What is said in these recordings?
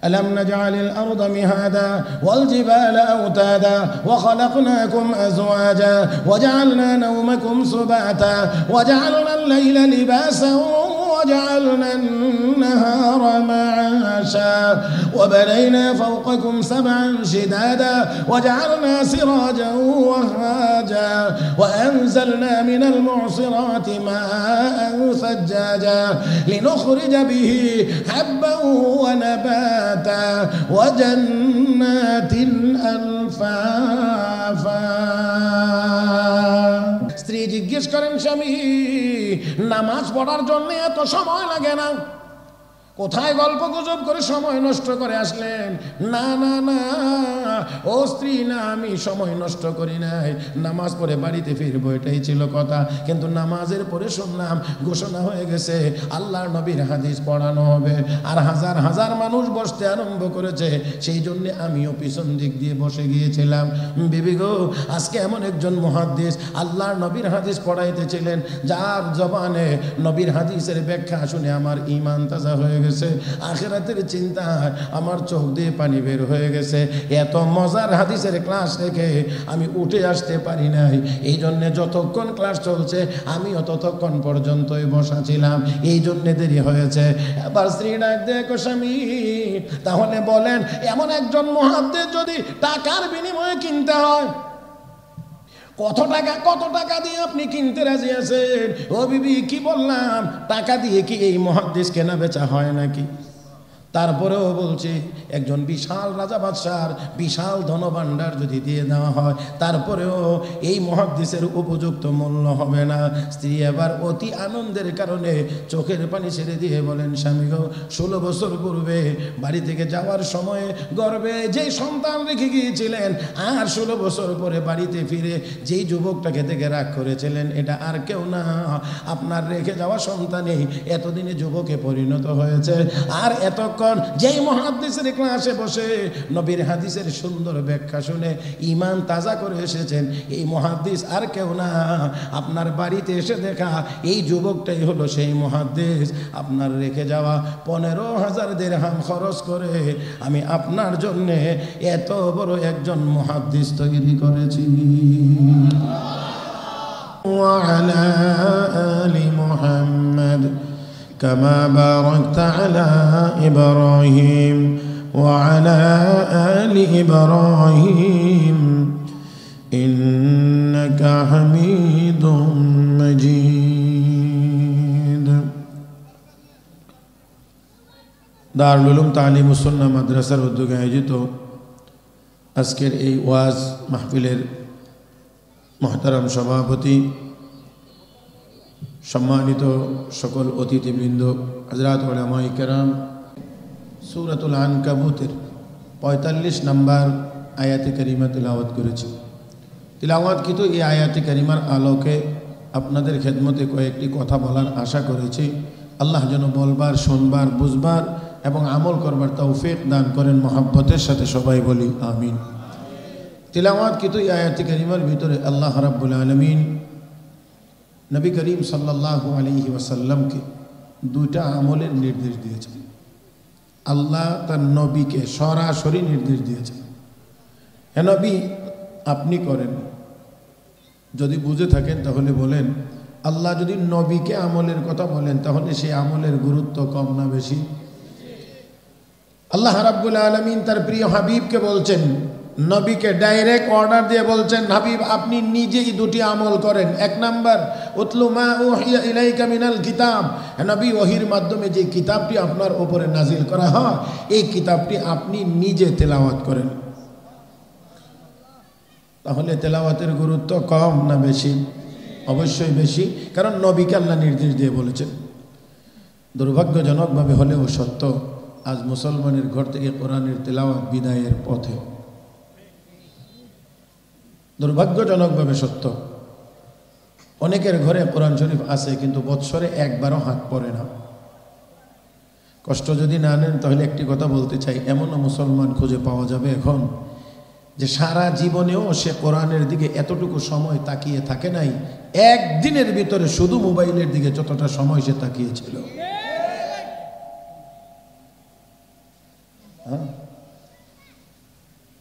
ألم نجعل الأرض مهادا والجبال أوتادا وخلقناكم أزواجا وجعلنا نومكم سباتا وجعلنا الليل لباسا وجعلنا النهار معاشا وبنينا فوقكم سبعا شدادا وجعلنا سراجا وهاجا وأنزلنا من المعصرات ماء ثجاجا لنخرج به حبا ونباتا وجنات ألفافا স্ত্রী জিজ্ঞেস করেন স্বামী নামাজ পড়ার জন্য এত সময় লাগে না কোথায় গল্প গুজব করে সময় নষ্ট করে আসলেন না না না ও স্ত্রী না আমি সময় নষ্ট করি নাই নামাজ পড়ে বাড়িতে ফিরবো এটাই ছিল কথা কিন্তু নামাজের পরে শুনলাম ঘোষণা হয়ে গেছে আল্লাহর নবীর হাদিস পড়ানো হবে আর হাজার হাজার মানুষ বসতে আরম্ভ করেছে সেই জন্য আমিও পিছন দিক দিয়ে বসে গিয়েছিলাম বিবি গো আজকে এমন একজন মুহাদ্দিস আল্লাহর নবীর হাদিস পড়াইতেছিলেন যার জবানে নবীর হাদিসের ব্যাখ্যা শুনে আমার ঈমান তাজা হয়ে গেছে আখিরাতের চিন্তা আমার চোখ দিয়ে পানি বের হয়ে গেছে এত মজার হাদিসের ক্লাস রেখে আমি উঠে আসতে পারি নাই এই জন্য যতক্ষণ ক্লাস চলছে আমিও ততক্ষণ পর্যন্তই বসা ছিলাম এই জন্য দেরি হয়েছে এবার স্ত্রী ডাক দেখো স্বামী তাহলে বলেন এমন একজন মুহাদ্দিস যদি টাকার বিনিময়ে কিনতে হয় কত টাকা দিয়ে আপনি কিনতে রাজি আছেন ও বিবি কি বললাম টাকা দিয়ে কি এই মুহাদ্দিস কেনা বেচা হয় নাকি তারপরেও বলছি একজন বিশাল রাজা বাদশার বিশাল ধনভাণ্ডার যদি দিয়ে দেওয়া হয় তারপরেও এই মুহাদ্দিসের উপযুক্ত মূল্য হবে না স্ত্রী এবার অতি আনন্দের কারণে চোখের পানি ছেড়ে দিয়ে বলেন স্বামী গো 16 বছর পূর্বে বাড়ি থেকে যাওয়ার সময় গর্ভে যে সন্তান রেখে গিয়েছিলেন আর 16 বছর পরে বাড়িতে ফিরে যেই যুবকটাকে দেখে রাগ করেছিলেন এটা আর কেউ না আপনার রেখে যাওয়া সন্তানই এতদিনে যুবকে পরিণত হয়েছে আর এতক্ষণ যেই মুহাদ্দিসের ক্লাসে বসে নবীর হাদিসের সুন্দর ব্যাখ্যা শুনে ঈমান তাজা করে এসেছেন এই মুহাদ্দিস আর কেউ না আপনার বাড়িতে এসে দেখা এই যুবকটাই হলো সেই মুহাদ্দিস আপনার রেখে যাওয়া 15,000 দিরহাম খরচ করে আমি আপনার জন্য এত বড় একজন মুহাদ্দিস তৈরি করেছি ওয়া আলা আলি মুহাম্মাদ كما باركت على إبراهيم وعلى آل إبراهيم إنك حميد مجيد দারুল উলুম তালিম ও সুন্নাহ মাদ্রাসার উদ্যোগে আয়োজিত আজকের এই ওয়াজ মাহফিলের মুহতারাম সভাপতি সম্মানিত সকল অতিথিবৃন্দ হযরত উলামায়ে কেরাম সূরাতুল আনকাবুতের 45 নম্বর আয়াতে কারিমা তিলাওয়াত করেছি তিলাওয়াতকৃত এই আয়াতে কারিমার আলোকে আপনাদের খেদমতে কয়েকটি কথা বলার আশা করেছি আল্লাহ যেন বলবার শুনবার বুঝবার এবং আমল করবার তৌফিক দান করেন মহব্বতের সাথে সবাই বলি আমিন তিলাওয়াতকৃত এই আয়াতে কারিমার ভিতরে আল্লাহ রাব্বুল আলামিন নবী করিম সাল্লাল্লাহু আলাইহি ওয়াসাল্লামকে দুইটা আমলের নির্দেশ দিয়েছেন আল্লাহ তার নবীকে সরাসরি নির্দেশ দিয়েছেন হে নবী আপনি করেন যদি বুঝে থাকেন তাহলে বলেন আল্লাহ যদি নবীকে আমলের কথা বলেন তাহলে সেই আমলের গুরুত্ব কম না বেশি আল্লাহ রাব্বুল আলামিন তার প্রিয় হাবিবকে বলছেন নবীকে ডাইরেক্ট অর্ডার দিয়ে বলছেন হাবিব আপনি নিজেই দুটি আমল করেন এক নাম্বার উতলু মা উহিয়া ইলাইকা মিনাল কিতাব নবী ওহীর মাধ্যমে যে কিতাবটি আপনার উপরে নাজিল করা হয় এই কিতাবটি আপনি নিজে তেলাওয়াত করেন তাহলে তেলাওয়াতের গুরুত্ব কম না বেশি অবশ্যই বেশি কারণ নবীকে আল্লাহ নির্দেশ দিয়ে বলেছেন দুর্ভাগ্যজনকভাবে হলেও সত্য আজ মুসলমানের ঘর থেকে কোরআনের তেলাওয়াত বিদায়ের পথে দুর্ভাগ্যজনকভাবে সত্য অনেকের ঘরে কোরআন শরীফ আছে কিন্তু বৎসরে একবারও হাত পড়ে না কষ্ট যদি না নেন তাহলে একটি কথা বলতে চাই এমনও মুসলমান খুঁজে পাওয়া যাবে এখন যে সারা জীবনেও সে কোরআনের দিকে এতটুকু সময় তাকিয়ে থাকে নাই একদিনের ভিতরে শুধু মোবাইলের দিকে যতটা সময় সে তাকিয়েছিল হ্যাঁ,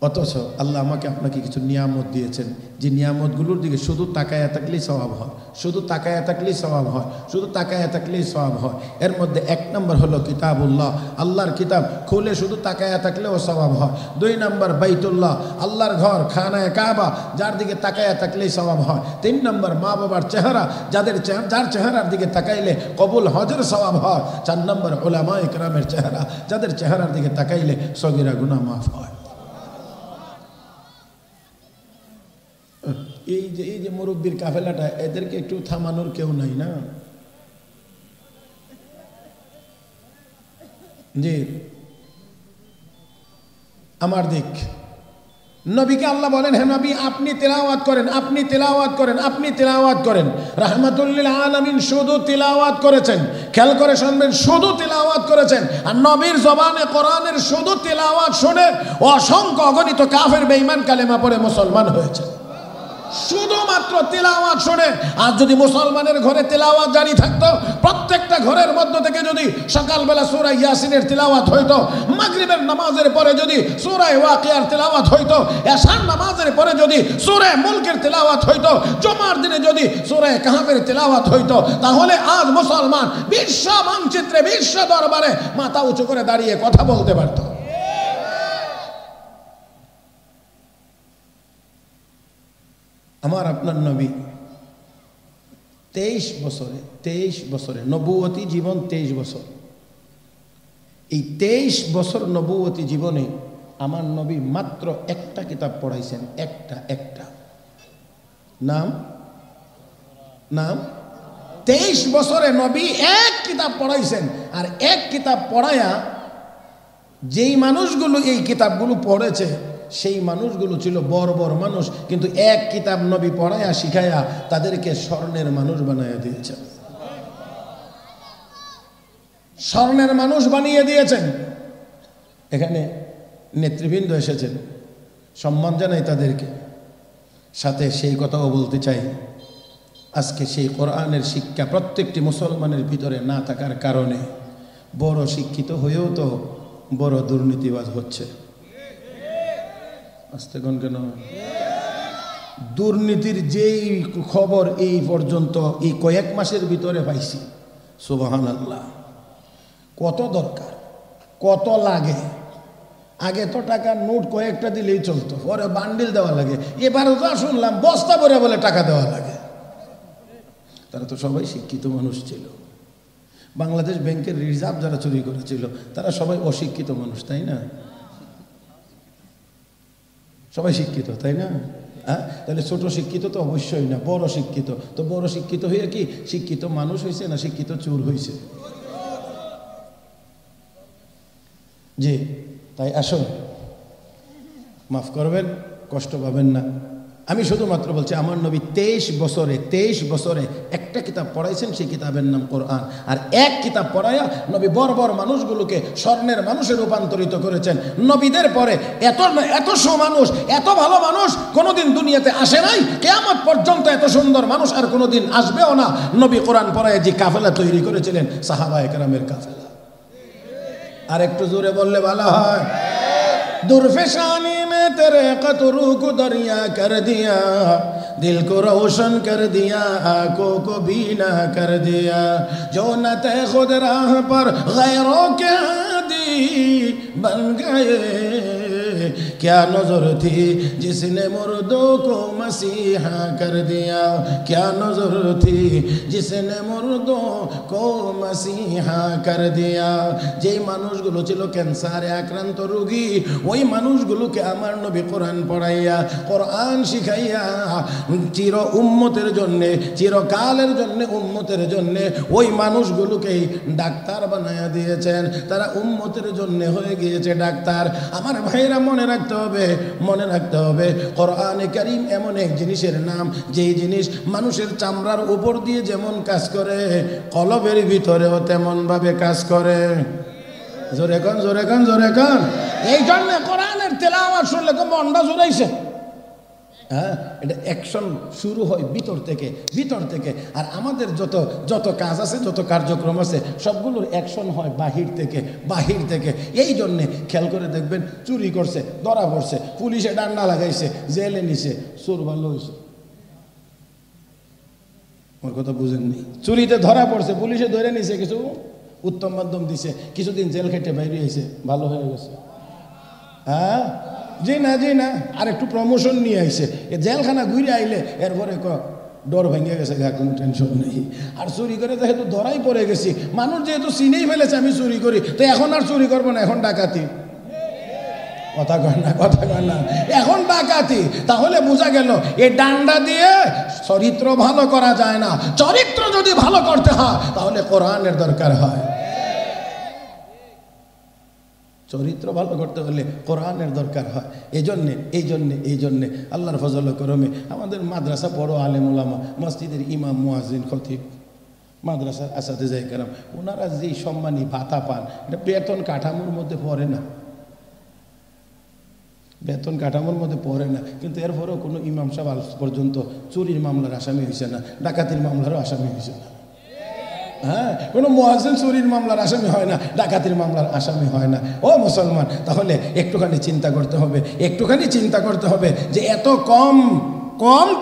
অথচ আল্লাহ আমাকে আপনাকে কিছু নিয়ামত দিয়েছেন, যে নিয়ামতগুলোর দিকে শুধু তাকায়া থাকলেই সওয়াব হয়, শুধু তাকায়া থাকলেই সওয়াব হয়, শুধু তাকায়া থাকলেই সওয়াব হয়। এর মধ্যে 1 নম্বর হলো কিতাবুল্লাহ, আল্লাহর কিতাব খুলে শুধু তাকায়া থাকলেও সওয়াব হয়। 2 নম্বর বাইতুল্লাহ, আল্লাহর ঘর খানায়ে কাবা, যার দিকে তাকায়া থাকলেই সওয়াব হয়। 3 নম্বর মা বাবার চেহারা, যার চেহারার দিকে তাকাইলে কবুল হজের সওয়াব হয়। 4 নম্বর উলামা ইকরামের চেহারা, যাদের চেহারার দিকে তাকাইলে সগীরা গুনাহ মাফ হয়। এই যে মুরব্বীর কাফেলাটা, এদেরকে একটু থামানোর কেউ নাই না? জি, আমার দিক নবীকে আল্লাহ বলেন, হে নবী আপনি তেলাওয়াত করেন, আপনি তেলাওয়াত করেন, আপনি তেলাওয়াত করেন। রাহমাতুল লিল আলামিন শুধু তেলাওয়াত করেছেন, খেয়াল করে শুনবেন, শুধু তেলাওয়াত করেছেন। আর নবীর জবানে কোরআনের শুধু তেলাওয়াত শুনে অসংখ্য অগণিত কাফের বেঈমান কালেমা পড়ে মুসলমান হয়েছে, শুধুমাত্র তেলাওয়াত শুনে। আর যদি মুসলমানের ঘরে তেলাওয়াত জারি থাকতো, প্রত্যেকটা ঘরের মধ্য থেকে যদি সকালবেলা সূরা ইয়াসিনের তেলাওয়াত হইতো, মাগরিবের নামাজের পরে যদি সূরা ওয়াকিয়ার তেলাওয়াত হইতো, এশার নামাজের পরে যদি সূরা মুলকের তেলাওয়াত হইতো, জুমার দিনে যদি সূরা কাহফের তেলাওয়াত হইতো, তাহলে আজ মুসলমান বিশ্ব মানচিত্রে, বিশ্ব দরবারে মাথা উঁচু করে দাঁড়িয়ে কথা বলতে পারত। আমার আপনার নবী 23 বছরে নবুয়তি জীবন, 23 বছর। এই 23 বছর নবুয়তি জীবনে আমার নবী মাত্র একটা কিতাব পড়াইছেন, একটা নাম 23 বছরে নবী এক কিতাব পড়াইছেন। আর এক কিতাব পড়ায়া যেই মানুষগুলো এই কিতাবগুলো পড়েছে, সেই মানুষগুলো ছিল বড় বড় মানুষ, কিন্তু এক কিতাব নবী পড়ায়া শিখায়া তাদেরকে স্বর্ণের মানুষ বানাইয়া দিয়েছেন, স্বর্ণের মানুষ বানিয়ে দিয়েছেন। এখানে নেতৃবৃন্দ এসেছেন, সম্মান জানাই তাদেরকে, সাথে সেই কথাও বলতে চাই, আজকে সেই কোরআনের শিক্ষা প্রত্যেকটি মুসলমানের ভিতরে না থাকার কারণে বড় শিক্ষিত হয়েও তো বড় দুর্নীতিবাজ হচ্ছে। আস্তে কোন কেন? দুর্নীতির যেই খবর এই পর্যন্ত এই কয়েক মাসের ভিতরে পাইছি, সুবহানাল্লাহ, কত দরকার, কত লাগে। আগে তো টাকার নোট কয়েকটা দিলেই চলতো, পরে বান্ডিল দেওয়া লাগে। এবারে তো শুনলাম বস্তা ভরে বলে টাকা দেওয়া লাগে। তারা তো সবাই শিক্ষিত মানুষ ছিল। বাংলাদেশ ব্যাংকের রিজার্ভ যারা চুরি করেছিল তারা সবাই অশিক্ষিত মানুষ, তাই না? সবাই শিক্ষিত, তাই না? হ্যাঁ, তাহলে ছোট শিক্ষিত তো অবশ্যই না, বড় শিক্ষিত। তো বড় শিক্ষিত হয়ে কি শিক্ষিত মানুষ হয়েছে না শিক্ষিত চোর হয়েছে? জি, তাই আসুন, মাফ করবেন, কষ্ট পাবেন না। আমি শুধুমাত্র বলছি, আমার নবী 23 বছরে একটা কিতাব পড়াইছেন, সেই কিতাবের নাম কোরআন। আর এক কিতাব পড়াইয়া নবী বড় বড় মানুষগুলোকে স্বর্ণের মানুষে রূপান্তরিত করেছেন। নবীদের পরে এত সুমানুষ, এত ভালো মানুষ কোনোদিন দুনিয়াতে আসে নাই, কিয়ামত পর্যন্ত এত সুন্দর মানুষ আর কোনোদিন আসবেও না। নবী কোরআন পড়ায় যে কাফেলা তৈরি করেছিলেন, সাহাবায়ে কেরামের কাফেলা। আর একটু জোরে বললে ভালো হয়। दुर्फेशानी में तेरे कतरू को दरिया कर दिया, दिल को रोशन कर दिया, आंखों को बीना कर दिया, जो न ते खुद राह पर गैरों के आदी बन गए। क्या नजर थी जिसने मुर्दों को मसीहा कर दिया, क्या नजर थी जिसने मुर्दों को मसीहा कर दिया। যেই মানুষগুলো ছিল ক্যান্সারে আক্রান্ত রোগী, ওই মানুষগুলোকে আমার নবী কোরআন পড়াইয়া, কোরআন শিখাইয়া চির উম্মতের জন্যে, চিরকালের জন্যে, উম্মতের জন্যে ওই মানুষগুলোকেই ডাক্তার বানাইয়া দিয়েছেন। তারা উম্মতের জন্যে হয়ে গিয়েছে ডাক্তার। আমার ভাইরা মনে রাখতে হবে, কোরআনে কারীম এমন এক জিনিসের নাম, যেই জিনিস মানুষের চামড়ার উপর দিয়ে যেমন কাজ করে, কলবের ভিতরেও তেমন ভাবে কাজ করে। জোরে কান, জোরে কান, জোরে কান। এই জন্য কোরআনের তেলাওয়াত শুনলে তো মনটা জুড়াইছে। হ্যাঁ, এটা অ্যাকশন শুরু হয় ভিতর থেকে। আর আমাদের যত কাজ আছে, যত কার্যক্রম আছে, সবগুলোর অ্যাকশন হয় বাহির থেকে। এই জন্যে খেয়াল করে দেখবেন, চুরি করছে, ধরা পড়ছে, পুলিশে ডান্ডা লাগাইছে, জেলে নিছে, চোর ভালো হয়েছে। ওর কথা বুঝেননি? চুরিতে ধরা পড়ছে, পুলিশে ধরে নিছে, কিছু উত্তম মাধ্যম দিছে, কিছুদিন জেল খেটে বাইরে হয়েছে, ভালো হয়ে গেছে। হ্যাঁ, জি না, আর একটু প্রমোশন নিয়ে আইছে, জেলখানা ঘুরে আইলে এরপরে ডর ভেঙে গেছে, কোনো টেনশন নেই। আর চুরি করে যেহেতু ধরাই পড়ে গেছি, মানুষ যেহেতু চিনেই ফেলেছে আমি চুরি করি, তো এখন আর চুরি করবো না, এখন ডাকাতি। কথা কয় না, এখন ডাকাতি। তাহলে বোঝা গেল এই ডান্ডা দিয়ে চরিত্র ভালো করা যায় না। চরিত্র যদি ভালো করতে হয় তাহলে কোরআনের দরকার হয়। চরিত্র ভালো করতে হলে কোরআনের দরকার হয়। এই জন্যে আল্লাহর ফজল করমে আমাদের মাদ্রাসা বড় আলেম ওলামা, মসজিদের ইমাম, মুয়াজ্জিন, খতিব, মাদ্রাসার আসাতিজা কেরাম, ওনারা যেই সম্মানী ভাতা পান, এটা বেতন কাঠামোর মধ্যে পড়ে না, কিন্তু এরপরেও কোনো ইমাম সাহেব আজ পর্যন্ত চুরির মামলার আসামি হয়েছে না, ডাকাতির মামলারও আসামি হয়েছে না। হ্যাঁ, কোনো মুয়াজ্জিন চুরির মামলার আসামি হয় না, ডাকাতির মামলার আসামি হয় না। ও মুসলমান, তাহলে একটুখানি চিন্তা করতে হবে যে এত কম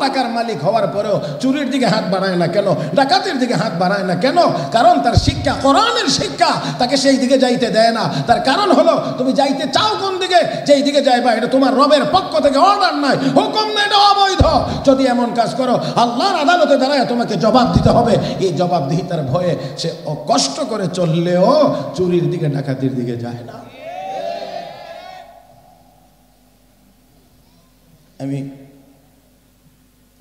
টাকার মালিক হওয়ার পরেও চুরির দিকে হাত বাড়ায় না কেন, ডাকাতির দিকে হাত বাড়ায় না কেন? কারণ তার শিক্ষা, কোরআনের শিক্ষা তাকে সেই দিকে যাইতে দেয় না। তার কারণ হলো, তুমি যাইতে চাও কোন দিকে, যেই দিকে যাইবা এটা তোমার রবের পক্ষ থেকে অর্ডার নাই, হুকুম নাই, এটা অবৈধ। যদি এমন কাজ করো, আল্লাহর আদালতে দাঁড়ায় তোমাকে জবাব দিতে হবে। এই জবাবদিহিতার ভয়ে সে কষ্ট করে চললেও চুরির দিকে, ডাকাতির দিকে যায় না। আমি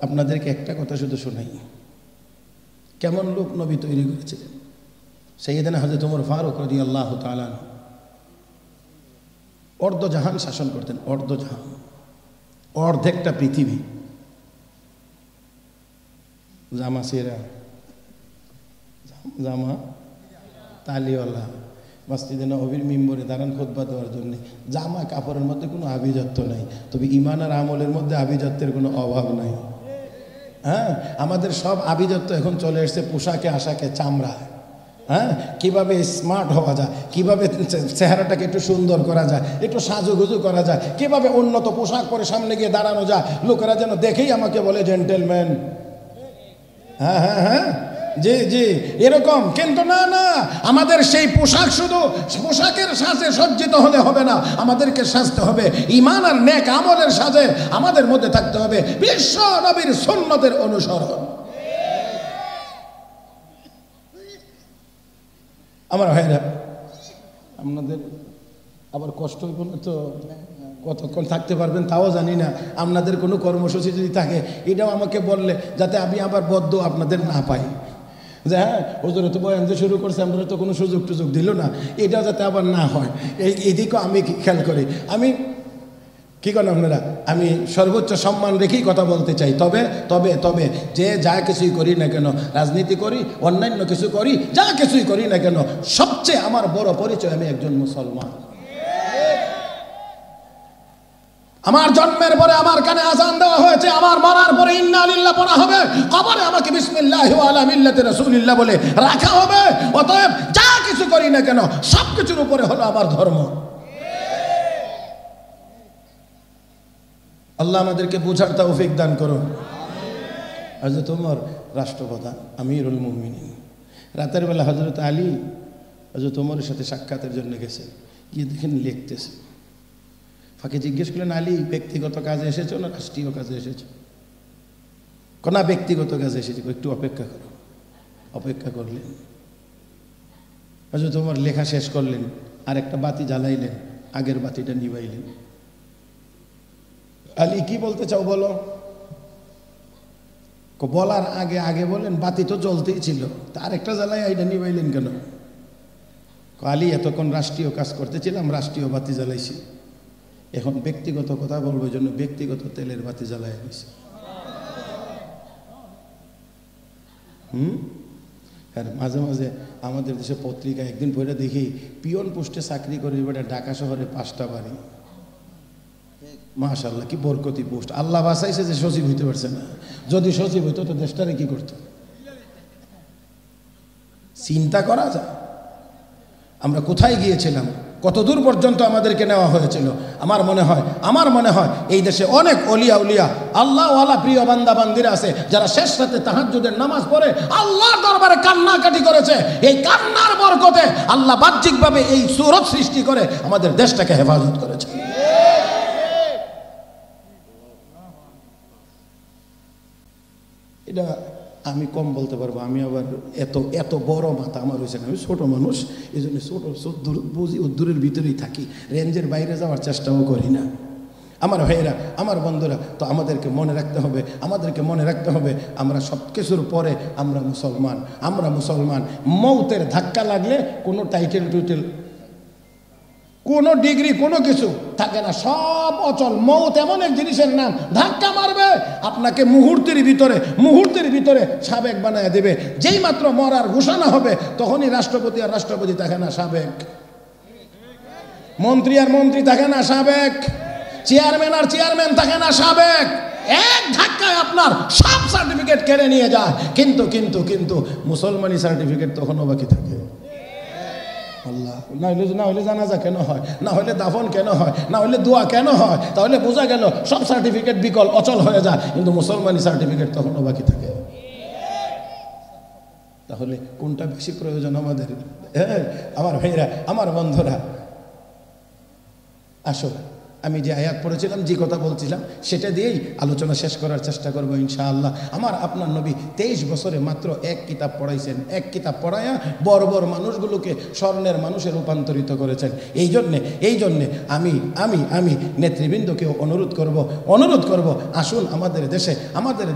আপনাদেরকে একটা কথা শুধু শোনাই, কেমন লোক নবী তৈরি করেছিলেন। সাইয়েদনা হযরত ওমর ফারুক রাদিয়াল্লাহু তাআলা অর্ধজাহান শাসন করতেন, অর্ধজাহান, অর্ধেকটা পৃথিবী। জামা তালিওয়ালা মসজিদে নববীর মিম্বরে দাঁড়ান খুতবা দেওয়ার জন্য। জামা কাপড়ের মধ্যে কোনো আভিজাত্য নাই, তবে ঈমান আর আমলের মধ্যে আভিজাত্যের কোনো অভাব নাই। হ্যাঁ, আমাদের সব আভিজাত্য এখন চলে এসছে পোশাকে, আশাকে, চামড়া। হ্যাঁ, কীভাবে স্মার্ট হওয়া যায়, কীভাবে চেহারাটাকে একটু সুন্দর করা যায়, একটু সাজুগুজু করা যায়, কীভাবে উন্নত পোশাক পরে সামনে গিয়ে দাঁড়ানো যায়, লোকেরা যেন দেখেই আমাকে বলে জেন্টেলম্যান। হ্যাঁ, জি, এরকম। কিন্তু না, আমাদের সেই পোশাক শুধু পোশাকের সাজে সজ্জিত হলে হবে না, আমাদেরকে সাজতে হবে ঈমান আর নেক আমলের সাজে। আমাদের মধ্যে থাকতে হবে বিশ্ব নবীর সুন্নতের অনুসরণ। আমার ভাইরা, আপনাদের আবার কষ্ট হইব না তো, কতক্ষণ থাকতে পারবেন তাও জানি না। আপনাদের কোনো কর্মসূচি যদি থাকে এটাও আমাকে বললে, যাতে আমি আবার বদ্ধ আপনাদের না পাই, যে হ্যাঁ হুজুর তো বয়ান যে শুরু করছে, আমরা তো কোনো সুযোগ দিল না, এটাও যাতে আবার না হয়, এইদিকেও আমি খেয়াল করি। আমি কি করেন আপনারা, আমি সর্বোচ্চ সম্মান রেখেই কথা বলতে চাই। তবে যে যা কিছুই করি না কেন, রাজনীতি করি, অন্যান্য কিছু করি, যা কিছুই করি না কেন, সবচেয়ে আমার বড় পরিচয় আমি একজন মুসলমান। আমার জন্মের পরে আমার কানে আযান দেওয়া হয়েছে, আমার মরার পরে ইন্না লিল্লাহ পড়া হবে, কবরে আমাকে বিসমিল্লাহি ওয়া আলা মিল্লাতি রাসূলিল্লাহ বলে রাখা হবে। অতএব যা কিছু করি না কেন, সবকিছুর উপরে হলো আমার ধর্ম। আল্লাহ আমাদেরকে বুঝার তৌফিক দান করুন। হযরত ওমর রাষ্ট্রপ্রধান, আমিরুল মুমিনিন, রাতের বেলা হযরত আলী হযরত ওমরের সাথে সাক্ষাতের জন্য গেছেন, গিয়ে দেখেন লিখতেছে। ফাঁকে জিজ্ঞেস করলেন, আলী ব্যক্তিগত কাজে এসেছো না রাষ্ট্রীয় কাজে এসেছো? না, ব্যক্তিগত কাজে এসেছি। একটু অপেক্ষা করো। অপেক্ষা করলেন, হযরত ওমর লেখা শেষ করলেন, আর একটা বাতি জ্বালাইলেন, আগের বাতিটা নিভাইলেন। আলী কি বলতে চাও বলো? বলার আগে বলেন, বাতি তো জ্বলতেই ছিল, তার একটা জ্বালাই এটা নিভাইলেন কেন? আলী এতক্ষণ রাষ্ট্রীয় কাজ করতেছিলাম, রাষ্ট্রীয় বাতি জ্বালাইছি, এখন ব্যক্তিগত কথা বলবো, জন্য ব্যক্তিগত তেলের বাতি জ্বালাই গেছে। আর মাঝে মাঝে আমাদের দেশে পত্রিকা একদিন পরে দেখি, পিয়ন পোস্টে চাকরি করে এবারে ঢাকা শহরে 5টা বাড়ি। মাশাআল্লাহ, কি বরকতি পোস্ট। আল্লাহ বাঁচাইছে যে সচিব হইতে পারছে না। যদি সচিব হইতো তো দেশটারে কি করতো চিন্তা করা যায়। আমরা কোথায় গিয়েছিলাম, কত দূর পর্যন্ত আমাদেরকে নেওয়া হয়েছিল। আমার মনে হয় এই দেশে অনেক অলিয়া উলিয়া আল্লাহওয়ালা প্রিয় বান্দা বান্দিরা আছে যারা শেষ রাতে তাহাজ্জুদের নামাজ পড়ে আল্লাহর দরবারে কান্নাকাটি করেছে। এই কান্নার বরকতে আল্লাহ বাহ্যিকভাবে এই সূরত সৃষ্টি করে আমাদের দেশটাকে হেফাজত করেছে। এটা আমি কম বলতে পারবো। আমি আবার এত বড় মাথা আমার হয়েছে না, আমি ছোট মানুষ, এই জন্য ছোট বুঝি দূরের ভিতরেই থাকি, রেঞ্জের বাইরে যাওয়ার চেষ্টাও করি না। আমার ভাইয়েরা, আমার বন্ধুরা, তো আমাদেরকে মনে রাখতে হবে আমরা সব কিছুর পরে আমরা মুসলমান। মৌতের ধাক্কা লাগলে কোনো টাইটেল টুইটেল, কোনো ডিগ্রি, কোনো কিছু থাকে না, সব অচল। মৌত এমন এক জিনিসের নাম, ধাক্কা মারবে আপনাকে মুহূর্তের ভিতরে সাবেক বানায় দেবে। যেই মাত্র মরার ঘোষণা হবে তখনই রাষ্ট্রপতি থাকে না সাবেক, মন্ত্রী আর মন্ত্রী থাকে না সাবেক, চেয়ারম্যান থাকে না সাবেক। এক ধাক্কায় আপনার সব সার্টিফিকেট কেড়ে নিয়ে যায়। কিন্তু মুসলমানি সার্টিফিকেট তখনও বাকি থাকে। আল্লাহ, না হলে জানাজা কেন হয়, না হলে দাফন কেন হয়, না হলে দোয়া কেন হয়? তাহলে বোঝা গেল সব সার্টিফিকেট বিকল, অচল হয়ে যায়, কিন্তু মুসলমানি সার্টিফিকেট তখনও বাকি থাকে। তাহলে কোনটা বেশি প্রয়োজন আমাদের? আমার ভাইরা, আমার বন্ধুরা, আসলে আমি যে আয়াত পড়েছিলাম, যে কথা বলছিলাম, সেটা দিয়েই আলোচনা শেষ করার চেষ্টা করবো ইনশাআল্লাহ। আমার আপনার নবী 23 বছরে মাত্র এক কিতাব পড়াইছেন। এক কিতাব পড়াইয়া বড় মানুষগুলোকে স্বর্ণের মানুষে রূপান্তরিত করেছেন। এই জন্যে আমি নেতৃবৃন্দকেও অনুরোধ করব, আসুন আমাদের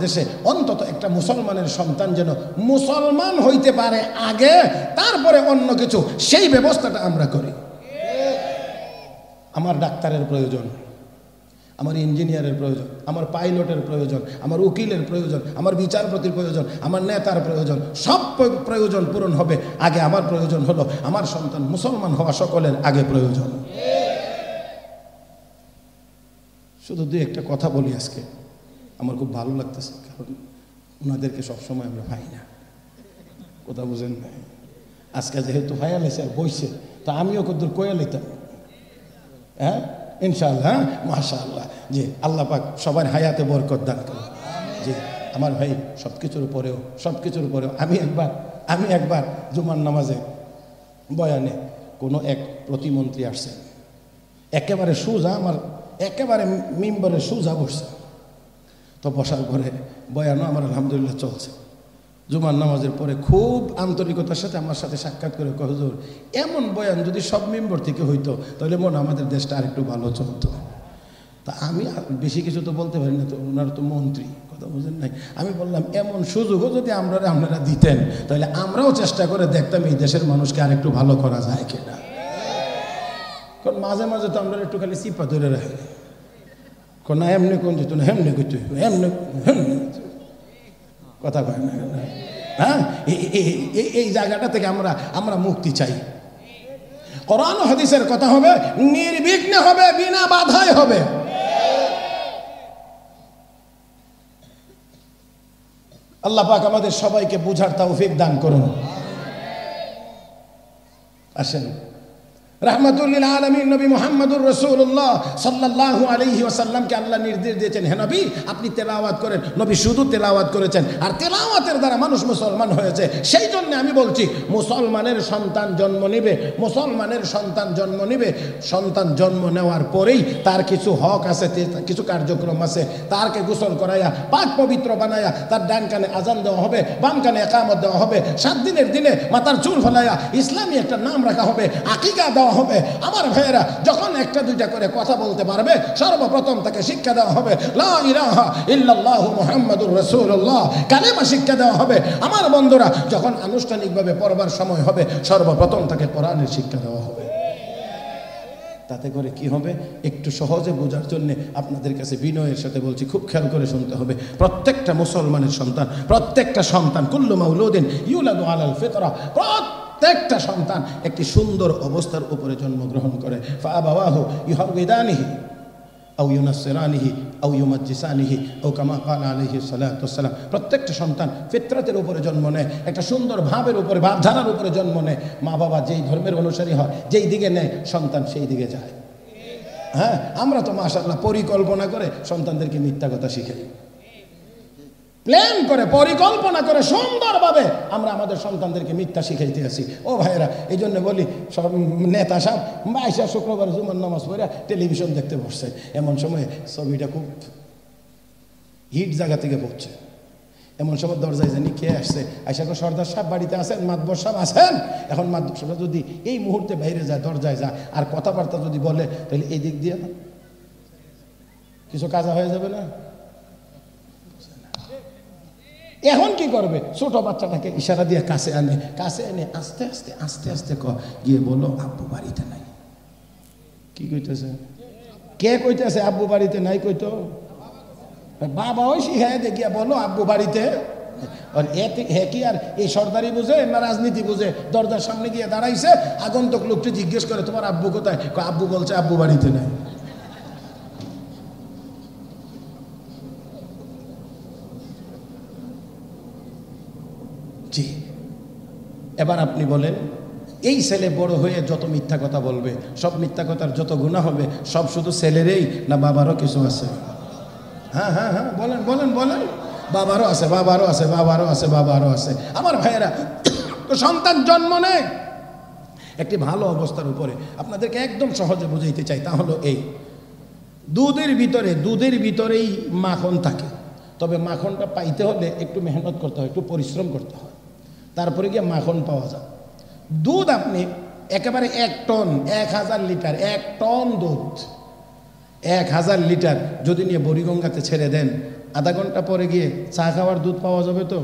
দেশে অন্তত একটা মুসলমানের সন্তান যেন মুসলমান হইতে পারে আগে, তারপরে অন্য কিছু, সেই ব্যবস্থাটা আমরা করি। আমার ডাক্তারের প্রয়োজন, আমার ইঞ্জিনিয়ারের প্রয়োজন, আমার পাইলটের প্রয়োজন, আমার উকিলের প্রয়োজন, আমার বিচারপতির প্রয়োজন, আমার নেতার প্রয়োজন, সব প্রয়োজন পূরণ হবে। আগে আমার প্রয়োজন হলো আমার সন্তান মুসলমান হওয়া সকলের আগে প্রয়োজন। শুধু দুই একটা কথা বলি আজকে, আমার খুব ভালো লাগতেছে, কারণ ওনাদেরকে সবসময় আমরা পাই না। কথা বুঝেন না? আজকে যেহেতু ভাইয়া লেছে আর বইছে, তা আমিও কদ্দুর কয়ে লইতাম। হ্যাঁ, ইনশাআল্লাহ, মাশাআল্লাহ। জি, আল্লাহ পাক সবার হায়াতে বরকত দান করুন। জি, আমার ভাই, সব কিছুর উপরেও আমি একবার জুমার নামাজে বয়ানে কোনো এক প্রতিমন্ত্রী আসছেন, একেবারে সোজা, আমার একেবারে মিম্বরে সোজা বসছে। তো বসার পরে বয়ানও আমার আলহামদুলিল্লাহ চলছে। জুমার নামাজের পরে খুব আন্তরিকতার সাথে আমার সাথে সাক্ষাৎ করে কয়, হুজুর, এমন বয়ান যদি সব মেম্বার থেকে হইতো তাহলে মনে আমাদের দেশটা আরেকটু ভালো চলতো। তা আমি বেশি কিছু তো বলতে পারি না, তো ওনারা তো মন্ত্রী, কথা বুঝেন নাই। আমি বললাম, এমন সুযোগও যদি আপনারা দিতেন তাহলে আমরাও চেষ্টা করে দেখতাম এই দেশের মানুষকে আরেকটু ভালো করা যায় কিনা। কারণ মাঝে মাঝে তো আমরা একটু খালি চিপা ধরে রাখি, না এমনি কোন যেত না, হেমনি করতে এমনি কথা কয় না। হ্যাঁ, এই জায়গাটা থেকে আমরা মুক্তি চাই। কোরআন ও হাদিসের কথা হবে, নির্বিঘ্নে হবে, বিনা বাধায় হবে। আল্লাহ পাক আমাদের সবাইকে বুঝার তৌফিক দান করুন। আসেন, রাহমাতুল আলামিন নবী মুহাম্মদুর রাসূলুল্লাহ সাল্লাল্লাহু আলাইহি ওয়াসাল্লামকে আল্লাহ নির্দেশ দিয়েছেন, হে নবী, আপনি তেলাওয়াত করেন। নবী শুধু তেলাওয়াত করেছেন, আর তেলাওয়াতের দ্বারা মানুষ মুসলমান হয়েছে। সেই জন্য আমি বলছি, মুসলমানের সন্তান জন্ম নিবে। সন্তান জন্ম নেওয়ার পরেই তার কিছু হক আছে, কিছু কার্যক্রম আছে। তারকে গোসল করাইয়া পাক পবিত্র বানাইয়া তার ডান কানে আজান দেওয়া হবে, বাম কানে ইকামত দেওয়া হবে। 7 দিনের দিনে মাথার চুল ফেলাইয়া ইসলামী একটা নাম রাখা হবে, আকিকা দেওয়া হবে। আমার ভাইয়েরা যখন একটা দুইটা করে কথা বলতে পারবে, সর্বপ্রথম তাকে শিক্ষা দেওয়া হবে লা ইলাহা ইল্লাল্লাহু মুহাম্মাদুর রাসূলুল্লাহ, কালেমা শিক্ষা দেওয়া হবে। আমার বন্ধুরা যখন আনুষ্ঠানিকভাবে পড়বার সময় হবে, সর্বপ্রথম তাকে কোরআনের শিক্ষা দেওয়া হবে। তাতে করে কি হবে, একটু সহজে বোঝার জন্য আপনাদের কাছে বিনয়ের সাথে বলছি, খুব খেয়াল করে শুনতে হবে। প্রত্যেকটা মুসলমানের সন্তান কুল্লু মাউলুদিন ইউলাদু আলাল ফিতরা, প্রত্যেকটা সন্তান একটি সুন্দর অবস্থার উপরে জন্মগ্রহণ করে। ফাআবাওয়াহু ইউহাউইদানিহি, আও ইউনাসসিরানিহি আও ইউমাজ্জিসানিহি আও কামা ক্বালা আলাইহিস সালাতু ওয়াসসালাম। প্রত্যেকটা সন্তান ফিতরাতের উপরে জন্ম নেয়, একটা সুন্দর ভাবের উপরে, ভাবধারার উপরে জন্ম নেয়। মা বাবা যেই ধর্মের অনুসারী হয়, যেই দিকে নেয় সন্তান সেই দিকে যায়। হ্যাঁ, আমরা তো মাশাআল্লাহ পরিকল্পনা করে সন্তানদেরকে মিথ্যা কথা শিখাই, প্ল্যান করে পরিকল্পনা করে সুন্দরভাবে আমরা আমাদের সন্তানদেরকে মিথ্যা শিখাইতে আসি। ও ভাইয়েরা, এই জন্য বলি সব নেতা সাহেব বাইশা শুক্রবার জুমার নামাজ পড়ে টেলিভিশন দেখতে বসছে, এমন সময় ছবিটা খুব হিট জায়গা থেকে পড়ছে। এমন সময় দরজায় জানি কে আসছে, আইসা কো সর্দার সাহেব বাড়িতে আছেন, মাতবর সাহেব আছেন। এখন মাতবর সাহেব যদি এই মুহূর্তে বাইরে যায়, দরজায় যায় আর কথাবার্তা যদি বলে, তাহলে এই দিক দিয়ে কিছু কাজা হয়ে যাবে না? এখন কি করবে? ছোট বাচ্চাটাকে ইশারা দিয়ে কাছে আনে, কাছে এনে আস্তে আস্তে আস্তে আস্তে গিয়ে বলো আব্বু বাড়িতে নাই। কি কইতেছে? কে কইতেছে আব্বু বাড়িতে নাই? কইতো বাবা ওই শিখাই দে, গিয়া বলো আব্বু বাড়িতে। আর হে কি আর এই সরদারি বুঝে না রাজনীতি বুঝে? দরজার সামনে গিয়ে দাঁড়াইছে, আগন্তুক লোকটি জিজ্ঞেস করে তোমার আব্বু কোথায়? আব্বু বলছে আব্বু বাড়িতে নাই। জি, এবার আপনি বলেন, এই ছেলে বড় হয়ে যত মিথ্যা কথা বলবে, সব মিথ্যা কথার যত গুনাহ হবে, সব শুধু ছেলেরই না বাবারও কিছু আছে? হ্যাঁ হ্যাঁ হ্যাঁ, বলেন বলেন বলেন। বাবারও আছে, বাবারও আছে, বাবারও আছে, বাবারও আছে। আমার ভাইয়েরা, তো সন্তান জন্ম নেয় একটি ভালো অবস্থার উপরে। আপনাদেরকে একদম সহজে বুঝাইতে চাই, তা হলো এই, দুধের ভিতরেই মাখন থাকে। তবে মাখনটা পাইতে হলে একটু মেহনত করতে হয়, একটু পরিশ্রম করতে হয়, তারপরে গিয়ে মাখন পাওয়া যায়। দুধ আপনি একেবারে 1 টন, 1000 লিটার, 1 টন দুধ, 1000 লিটার যদি নিয়ে বুড়িগঙ্গাতে ছেড়ে দেন, আধা ঘন্টা পরে গিয়ে চা খাওয়ার দুধ পাওয়া যাবে তো?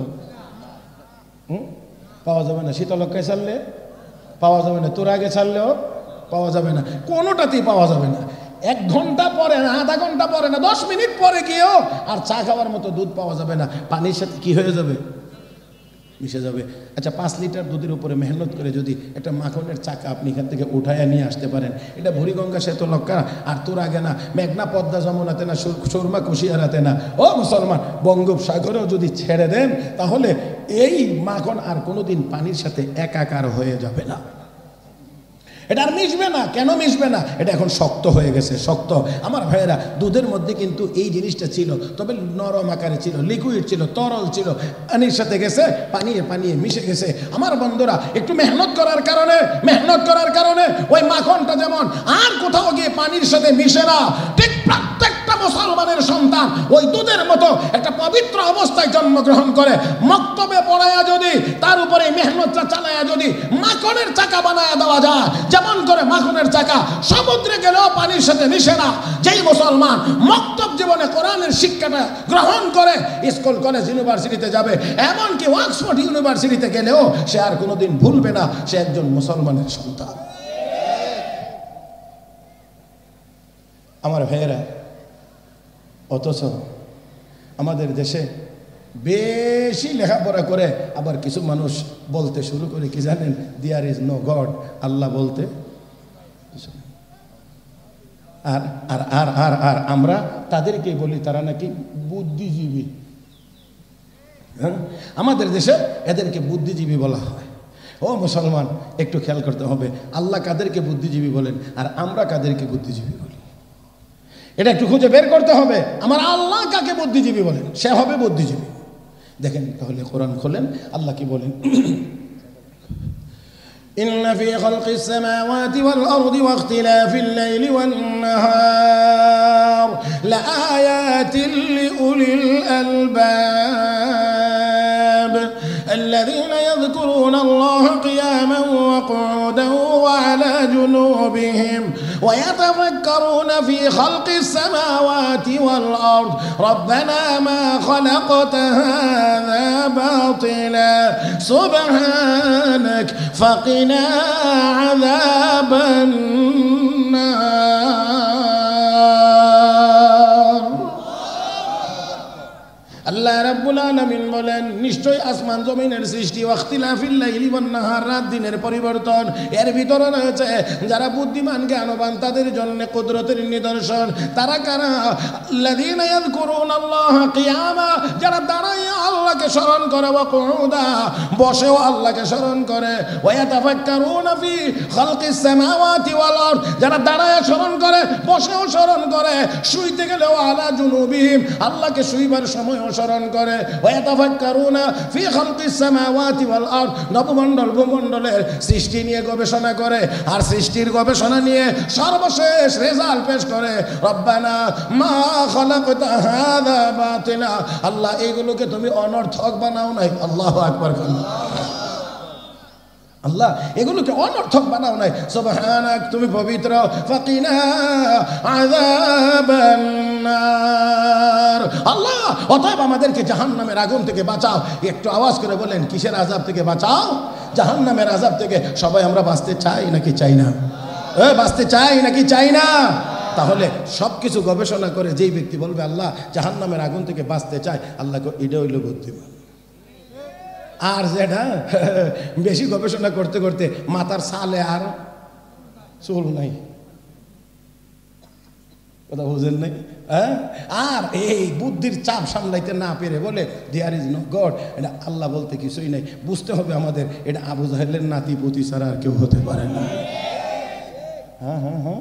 পাওয়া যাবে না। শীতলক্ষ্যায় ছাড়লে পাওয়া যাবে না, তোর আগে ছাড়লেও পাওয়া যাবে না, কোনোটাতেই পাওয়া যাবে না। 1 ঘন্টা পরে না, আধা ঘন্টা পরে না, 10 মিনিট পরে গিয়েও আর চা খাওয়ার মতো দুধ পাওয়া যাবে না। পানির সাথে কি হয়ে যাবে? মিশে যাবে। আচ্ছা, 5 লিটার দুধের উপরে মেহনত করে যদি একটা মাখনের চাকা আপনি এখান থেকে উঠাইয়া নিয়ে আসতে পারেন, এটা বুড়িগঙ্গা শীতলক্ষ্যা আর তোর আগে না, মেঘনা পদ্মা যমুনাতে না, সুরমা কুশিয়ারাতে না, ও মুসলমান বঙ্গোপসাগরেও যদি ছেড়ে দেন, তাহলে এই মাখন আর কোনোদিন পানির সাথে একাকার হয়ে যাবে না। এটা আর মিশবে না। কেন মিশবে না? এটা এখন শক্ত হয়ে গেছে, শক্ত। আমার ভাইয়েরা, দুধের মধ্যে কিন্তু এই জিনিসটা ছিল, তবে নরম আকারে ছিল, লিকুইড ছিল, তরল ছিল, পানির সাথে গেছে, পানিয়ে মিশে গেছে। আমার বন্ধুরা, একটু মেহনত করার কারণে ওই মাখনটা যেমন আর কোথাও গিয়ে পানির সাথে মিশে না, ঠিক প্রত্যেকটা মুসলমানের সন্তান ওই দুধের মতো একটা পবিত্র অবস্থায় জন্মগ্রহণ করে, মক্তবে পড়ায়া যদি তার উপরে মেহনতটা চালায়া যদি মাখনের চাকা বানায়া দেওয়া যায়, যেমন করে মাখনের চাকা সমুদ্রে গেলেও পানির সাথে মিশে না, যেই মুসলমান মক্তব জীবনে কোরআনের শিক্ষাটা গ্রহণ করে স্কুল কলেজ ইউনিভার্সিটিতে যাবে, এমনকি অক্সফোর্ড ইউনিভার্সিটিতে গেলেও সে আর কোনোদিন ভুলবে না সে একজন মুসলমানের সন্তান। আমার ভাইয়েরা, অথচ আমাদের দেশে বেশি লেখাপড়া করে আবার কিছু মানুষ বলতে শুরু করে কি জানেন? দেয়ার ইজ নো গড, আল্লাহ বলতে। আর আর আর আর আর আমরা তাদেরকে বলি তারা নাকি বুদ্ধিজীবী। হ্যাঁ, আমাদের দেশে এদেরকে বুদ্ধিজীবী বলা হয়। ও মুসলমান, একটু খেয়াল করতে হবে, আল্লাহ কাদেরকে বুদ্ধিজীবী বলেন আর আমরা কাদেরকে বুদ্ধিজীবী বলি, এটা একটু খুঁজে বের করতে হবে। আমার আল্লাহ কাকে বুদ্ধিজীবী বলেন, সে হবে বুদ্ধিজীবী। দেখেন তাহলে কোরআন খোলেন, আল্লাহ কি বলেন? ইন্না ফি খালকিস সামাওয়াতি ওয়াল আরদি ওয়া ইখতিলাফিল লাইলি ওয়ান নাহার লাআয়াতিন লিউলিল আলবাব الذين يذكرون الله قياما وقعودا وعلى جنوبهم ويتفكرون في خلق السماوات والأرض ربنا ما خلقت هذا باطلا سبحانك فقنا عذاب النار। আল্লাহ রাব্বুল রব্বুল আলামিন বলেন নিশ্চয়ই আসমান জমিনের সৃষ্টি ওয়াখতিলাফিল লাইলি ওয়ান নাহার, রাত দিনের পরিবর্তন, এর ভিতরে রয়েছে যারা বুদ্ধিমান জ্ঞানবান তাদের জন্য কুদরতের নিদর্শন। তারা কারা? আল্লাযীনা ইয়াযকুরুনাল্লাহা কিয়ামা, যারা দাঁড়ায় আল্লাহকে স্মরণ করে, ওয়া কুউদা, বসেও আল্লাহকে স্মরণ করে, ওয়া ইয়াতাফাক্কারুনা ফি খালকিস সামাওয়াতি ওয়াল আরদ, যারা দাঁড়ায় স্মরণ করে বসেও স্মরণ করে, শুইতে গেলেও আলা জুনুবিহিম, আল্লাহকে শুইবার সময়ও স্মরণ করে, ওয়া ইয়াতাফাক্কারুনা ফি খালকিস সামাওয়াতি ওয়াল আরদ, নবমণ্ডল ভূমণ্ডলের সৃষ্টি নিয়ে গবেষণা করে, আর সৃষ্টির গবেষণা নিয়ে সর্বশেষ রেজাল্ট পেশ করে, রব্বানা মা খালাকতা হাযা বাতিলা, আল্লাহ এগুলোকে তুমি অনর্থক বানাও নাই। আল্লাহু আকবার। আল্লাহ এগুলোকে অনর্থক বানাও নাই। সুবহানাক, তুমি পবিত্র। ফাকিনা আযাবান নার, আল্লাহ অতএব আমাদেরকে জাহান্নামের আগুন থেকে বাঁচাও। একটু আওয়াজ করে বলেন, কিসের আযাব থেকে বাঁচাও? জাহান্নামের আযাব থেকে। সবাই আমরা বাঁচতে চাই নাকি চাই না? বাঁচতে চাই নাকি চাই না? তাহলে সব কিছু গবেষণা করে যেই ব্যক্তি বলবে আল্লাহ জাহান্নামের আগুন থেকে বাঁচতে চায়, আল্লাহকে এটা হইল বুদ্ধিমান। আর যেটা বেশি গবেষণা করতে করতে মাথার সালে আর চুল নাই, কথা বুঝেন নাই? আর এই বুদ্ধির চাপ সামলাইতে না পেরে বলে দেয়ার ইজ নো গড, এটা আল্লাহ বলতে কিছুই নাই। বুঝতে হবে আমাদের এটা আবু জাহেলের নাতি পুতি ছাড়া আর কেউ হতে পারে না। হ্যাঁ হ্যাঁ হ্যাঁ,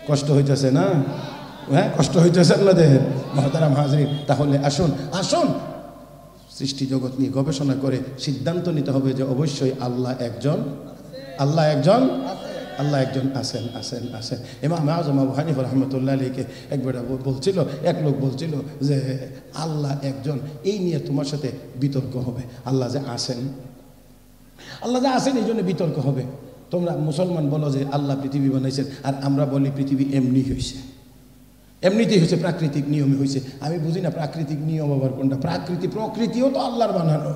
কষ্ট হইতেছে না? হ্যাঁ কষ্ট হইতেছে আপনাদের মহতারাম হাজরিন। তাহলে আসুন আসুন সৃষ্টি জগৎ নিয়ে গবেষণা করে সিদ্ধান্ত নিতে হবে যে অবশ্যই আল্লাহ একজন, আল্লাহ একজন, আল্লাহ একজন আছেন আছেন আছেন। ইমাম আযম আবু হানিফা রাহমাতুল্লাহ আলাইহি একবার বলছিল, এক লোক বলছিল যে আল্লাহ একজন, এই নিয়ে তোমার সাথে বিতর্ক হবে। আল্লাহ যে আছেন, আল্লাহ যে আছেন এই জন্য বিতর্ক হবে। তোমরা মুসলমান বলো যে আল্লাহ পৃথিবী বানাইছেন, আর আমরা বলি পৃথিবী এমনি হয়েছে, এমনিতেই হয়েছে, প্রাকৃতিক নিয়মে হয়েছে। আমি বুঝি না প্রাকৃতিক নিয়ম আবার কোনটা? প্রকৃতিও তো আল্লাহর বানানো,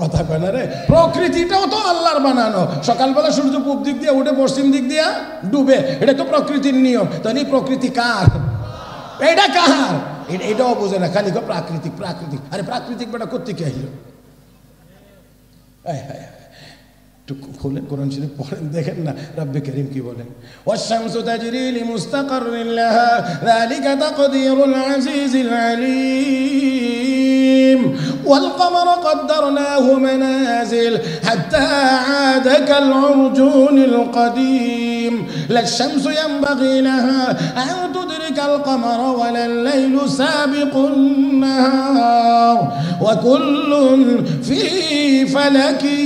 কথা কয় না রে, প্রকৃতিটাও তো আল্লাহর বানানো। সকালবেলা সূর্য পূব দিক দিয়ে উঠে পশ্চিম দিক দিয়ে ডুবে, এটা তো প্রকৃতির নিয়ম। তাহলে প্রকৃতি কার? এটা কার? এটাও বোঝে না, খালি প্রাকৃতিক প্রাকৃতিক। আরে প্রাকৃতিক বেটা কোত্থেকে আহিল? খুলেন কোরআন শরীফ পড়েন, দেখেন না রব্বে করিম কি বলেন। ওয়াশ-শামসু তাজরি লিমুস্তাকাররিন লাহা যালিকা তাকদীরুল আজিজিল আলীম ওয়াল কমারা কদ্দারনাহু মানাজিল হাত্তা আada কাল-উরজুনিল কদীম লাশ-শামসু ইয়ানবাগী লাহা আন তুদরিকাল কমারা ওয়ালাল লাইলু সাবিকুন নাহার ওয়া কুল্লুন ফী ফালাকিন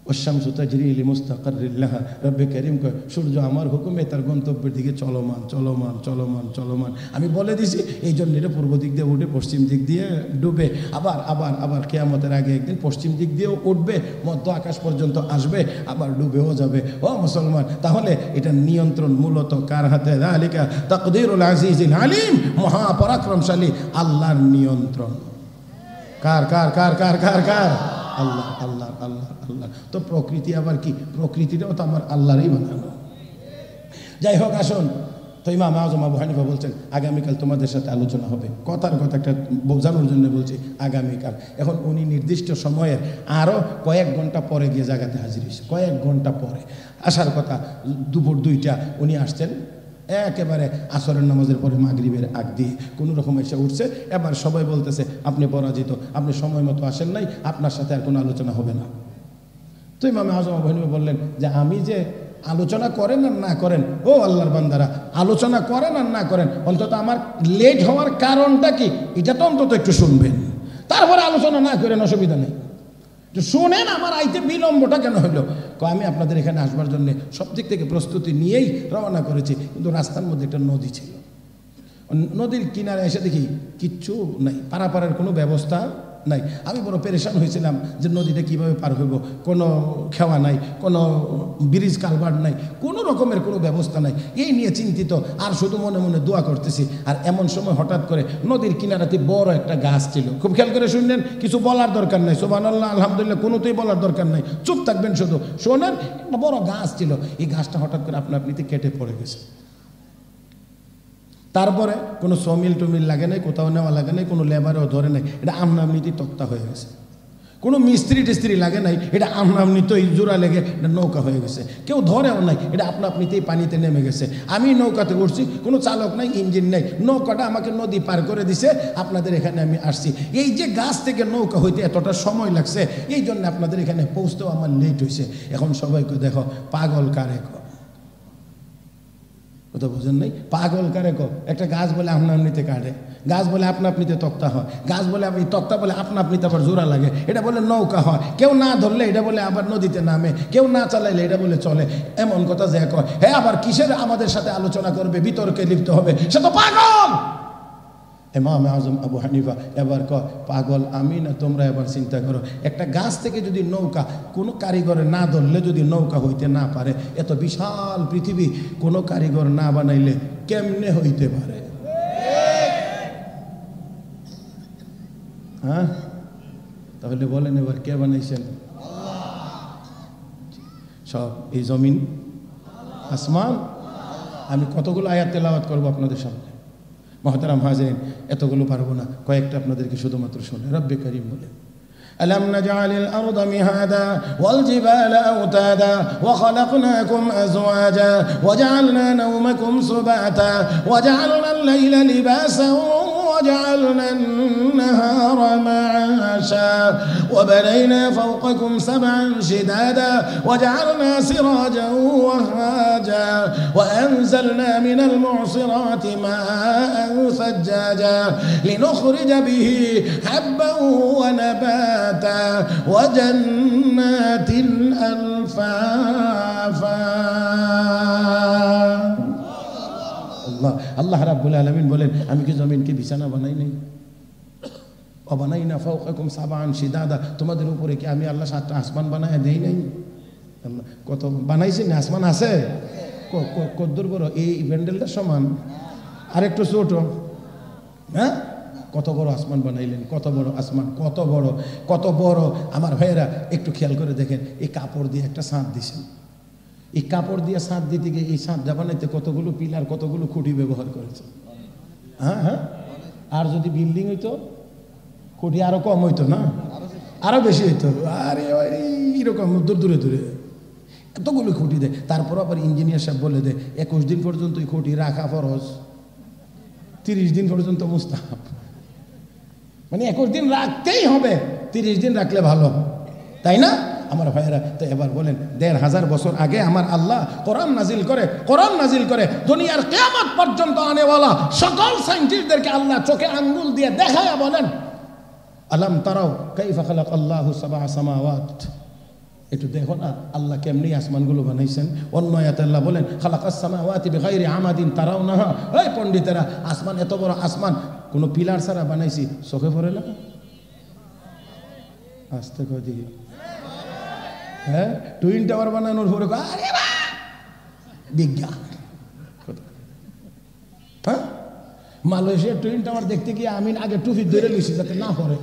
والشمس تجري لمستقر لها রব্বে করিম কয় সূর্য আমার হুকুমে তার গন্তব্যের দিকে চলমান চলমান চলমান চলমান। আমি বলে দিছি এই জন্য এটা পূর্ব দিক দিয়ে উঠে পশ্চিম দিক দিয়ে ডুবে, আবার আবার আবার কিয়ামতের আগে একদিন পশ্চিম দিক দিয়েও উঠবে, মধ্য আকাশ পর্যন্ত আসবে, আবার ডুবেও যাবে। ও মুসলমান, তাহলে এটা নিয়ন্ত্রণ মূলত কার হাতে? যালিকা তাকদীরুল আজিজিল আলীম, মহাপরাক্রমশালী আল্লাহর নিয়ন্ত্রণ। কার কার কার কার কার কার? আল্লাহ আল্লাহ আল্লাহ আল্লাহ। তো প্রকৃতি আবার কি? প্রকৃতিটাও তো আমার আল্লাহরই বানানো। যাই হোক আসুন, তো ইমাম আযম আবু হানিফা বলছেন আগামীকাল তোমাদের সাথে আলোচনা হবে। কথার কথা একটা বোঝানোর জন্য বলছি আগামীকাল। এখন উনি নির্দিষ্ট সময়ের আরও কয়েক ঘন্টা পরে গিয়ে জায়গাতে হাজির হয়েছে, কয়েক ঘন্টা পরে আসার কথা। দুপুর 2টা উনি আসছেন, একেবারে আসরের নামাজের পরে মাগরিবের আগ দিয়ে কোনো রকম এসে উঠছে। এবার সবাই বলতেছে আপনি পরাজিত, আপনি সময় মতো আসেন নাই, আপনার সাথে আর কোনো আলোচনা হবে না। তো ইমাম আযম আবু হানিফা বললেন যে আমি যে আলোচনা করেন আর না করেন, ও আল্লাহর বান্দারা, আলোচনা করেন আর না করেন, অন্তত আমার লেট হওয়ার কারণটা কি এটা তো অন্তত একটু শুনবেন। তারপরে আলোচনা না করেন, অসুবিধা নেই, শোনেন আমার আইতে বিলম্বটা কেন হইলো। আমি আপনাদের এখানে আসবার জন্য সব দিক থেকে প্রস্তুতি নিয়েই রওনা করেছি, কিন্তু রাস্তার মধ্যে একটা নদী ছিল। নদীর কিনারে এসে দেখি কিচ্ছু নাই, পারাপারের কোনো ব্যবস্থা নাই। আমি বড় পেরেশান হয়েছিলাম যে নদীটা কীভাবে পার হইব, কোনো খেওয়া নাই, কোনো ব্রিজ কালভার্ট নাই, কোনো রকমের কোনো ব্যবস্থা নাই, এই নিয়ে চিন্তিত আর শুধু মনে মনে দোয়া করতেছি। আর এমন সময় হঠাৎ করে নদীর কিনারাতে বড় একটা গাছ ছিল, খুব খেয়াল করে শুনলেন, কিছু বলার দরকার নাই, সুবহানাল্লাহ আলহামদুলিল্লাহ কোনোতেই বলার দরকার নাই, চুপ থাকবেন শুধু শোনেন। একটা বড় গাছ ছিল, এই গাছটা হঠাৎ করে আপনা আপনিতে কেটে পড়ে গেছে। তারপরে কোনো সমিল টমিল লাগে নাই, কোথাও নেওয়া লাগে নাই, কোনো লেবারও ধরে নাই, এটা আমনা আমনিতেই তক্তা হয়ে গেছে। কোনো মিস্ত্রি টিস্ত্রি লাগে নাই, এটা আমনা আমনিতেই জোড়া লেগে এটা নৌকা হয়ে গেছে। কেউ ধরেও নাই, এটা আপনা আপনিতেই পানিতে নেমে গেছে। আমি নৌকাতে উঠছি, কোনো চালক নাই, ইঞ্জিন নাই, নৌকাটা আমাকে নদী পার করে দিছে, আপনাদের এখানে আমি আসছি। এই যে গাছ থেকে নৌকা হইতে এতটা সময় লাগছে, এই জন্য আপনাদের এখানে পৌঁছতেও আমার লেট হয়েছে। এখন সবাইকে দেখো পাগল কারে কো, কথা বুঝেন নাই? পাগল কারে কো? একটা গাছ বলে আপনা আপনিতে কাটে, গাছ বলে আপনা আপনিতে তক্তা হয়, গাছ বলে আপনি তক্তা বলে আপনা আপনিতে আবার জোড়া লাগে, এটা বলে নৌকা হয়। কেউ না ধরলে এটা বলে আবার নদীতে নামে, কেউ না চালাইলে এটা বলে চলে। এমন কথা যে কয়, হ্যাঁ আবার কিসের আমাদের সাথে আলোচনা করবে, বিতর্কে লিপ্ত হবে, সে তো পাগল। ইমাম আজম আবু হানিফা এবার কয়, পাগল আমি না তোমরা। এবার চিন্তা করো, একটা গাছ থেকে যদি নৌকা কোনো কারিগরে না ধরলে যদি নৌকা হইতে না পারে, এত বিশাল পৃথিবী কোনো কারিগর না বানাইলে কেমনে হইতে পারে? হ্যাঁ, তাহলে বলেন এবার কে বানাইছেন? সব এই জমিন আসমান। আমি কতগুলো আয়াত তেলাওয়াত করবো আপনাদের সামনে, মহতারাম হাজিরিন, এতগুলো পারবো না, কয়েকটা আপনাদেরকে শুধুমাত্র শুনে। রব্বে করিম বলেন, ألم نجعل الأرض مهادا والجبال أوتادا وخلقناكم أزواجا وجعلنا نومكم سباتا وجعلنا الليل لباسا وجعلنا النهار معاشا وبنينا فوقكم سبعا شدادا وجعلنا سراجا وهاجا وأنزلنا من المعصرات ماء ثجاجا لنخرج به حبا ونباتا وجنات ألفافا। আল্লাহ রাব্বুল আলামিন বলেন, আমি কি জমিনকে বিছানা বানাই নাই? অবানাইনা ফাওকাকুম সাবআন শিদাদা, তোমাদের উপরে কি আমি আল্লাহ 7টা আসমান বানায় দেই নাই? আল্লাহ কত বানাইছি না, আসমান আছে কদ্দুর বড়, এই প্যান্ডেলটা সমান আর একটু ছোট। হ্যাঁ, কত বড় আসমান বানাইলেন, কত বড় আসমান, কত বড়, কত বড়। আমার ভাইয়েরা একটু খেয়াল করে দেখেন, এই কাপড় দিয়ে একটা ছাদ দিছেন, এই কাপড় দিয়ে ছাদ দিতে গিয়ে এই ছাদ বানাইতে কতগুলো পিলার, কতগুলো খুঁটি ব্যবহার করেছে। হ্যাঁ হ্যাঁ, আর যদি বিল্ডিং হইতো খুঁটি আরো কম হইতো না, আরো বেশি হইতো। আরে এইরকম দূর দূরে দূরে এতগুলো খুঁটি দেয়। তারপর আবার ইঞ্জিনিয়ার সাহেব বলে দেয় 21 দিন পর্যন্ত এই খুঁটি রাখা ফরজ, 30 দিন পর্যন্ত মুস্তাহাব। মানে 21 দিন রাখতেই হবে, 30 দিন রাখলে ভালো, তাই না আমার ভাইয়েরা? তো এবার বলেন, 1500 বছর আগে আমার আল্লাহ কোরআন নাজিল করে দুনিয়ার কিয়ামত পর্যন্ত আনেওয়ালা সকল সায়েন্টিস্টদেরকে আল্লাহ চোখে আঙ্গুল দিয়ে দেখায়া বলেন, আলাম তারাও কাইফা খালাকাল্লাহু সাবআ সামাওয়াত, একটু দেখো না আল্লাহ কেমনি আসমানগুলো বানাইছেন। অন্য আয়াতে আল্লাহ বলেন, খালাকাস সামাওয়াতি বিগাইরি আমাদিন তারাউনাহা। এই পণ্ডিতেরা, আসমান এত বড় আসমান কোনো পিলার ছাড়া বানাইছি, চোখে পড়ে না? আস্তে কয় দিকে, হ্যাঁ, টুইন টাওয়ার বানানোর পরে আরে বাহ বিজ্ঞান। হ্যাঁ, মালয়েশিয়ার টুইন টাওয়ার দেখতে গিয়ে আমি আগে টুপি ধরে লিছি যাতে না পড়ে।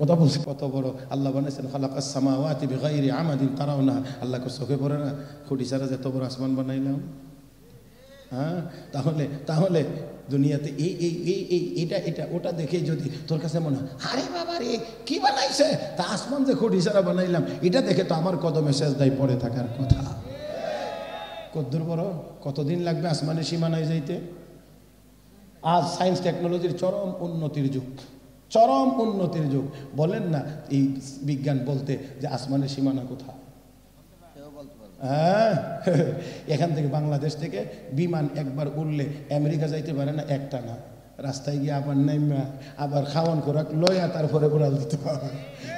কথা বলছি, কত বড় আল্লাহ বানাইছেন। খালাকাস সামাওয়াতি বিগাইরি আমাদিন তারাউনাহা, আল্লাহকে চোখে পড়ে না? খুঁটি ছাড়া যত বড় আসমান বানাইলাম। হ্যাঁ, তাহলে দুনিয়াতে এটা ওটা দেখে যদি তোর কাছে মনে হয় আরে বাবা রে কি বানাইছে, তা আসমান যে খুঁটি ছাড়া বানাইলাম, এটা দেখে তো আমার কদমে সেজদায় পড়ে থাকার কথা। কদ্দুর বড়, কতদিন লাগবে আসমানের সীমানায় যাইতে? আজ সায়েন্স টেকনোলজির চরম উন্নতির যুগ, চরম উন্নতির যুগ। বলেন না এই বিজ্ঞান বলতে যে আসমানের সীমানা কোথায়? হ্যাঁ, এখান থেকে বাংলাদেশ থেকে বিমান একবার উড়লে আমেরিকা যাইতে পারে না, একটা না, রাস্তায় গিয়ে আবার নাইমা আবার খাওয়ান খোরাক লইয়া তারপরে উড়াল দিতে হয়,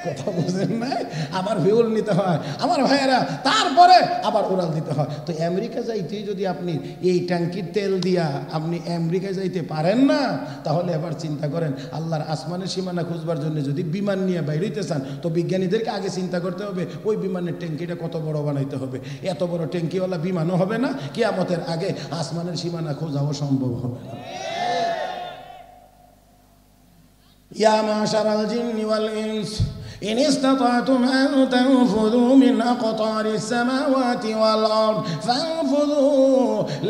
কথা বুঝেন না, আবার ভিউল নিতে হয় আমার ভাইয়েরা, তারপরে আবার উড়াল দিতে হয়। তো আমেরিকা যাইতে যদি আপনি এই ট্যাঙ্কির তেল দিয়া আপনি আমেরিকা যাইতে পারেন না, তাহলে এবার চিন্তা করেন আল্লাহর আসমানের সীমানা খুঁজবার জন্য যদি বিমান নিয়ে বাইরেতে চান, তো বিজ্ঞানীদেরকে আগে চিন্তা করতে হবে ওই বিমানের ট্যাঙ্কিটা কত বড় বানাইতে হবে। এত বড় ট্যাঙ্কিওয়ালা বিমানও হবে না, কিয়ামতের আগে আসমানের সীমানা খোঁজাও সম্ভব হবে না। ইয়া মাশারাল জিন্নি ওয়াল ইনস ইন ইসতাতাতুম আন তানফুযু মিন আকতারিস সামাওয়াতি ওয়াল আরদ ফানফুযু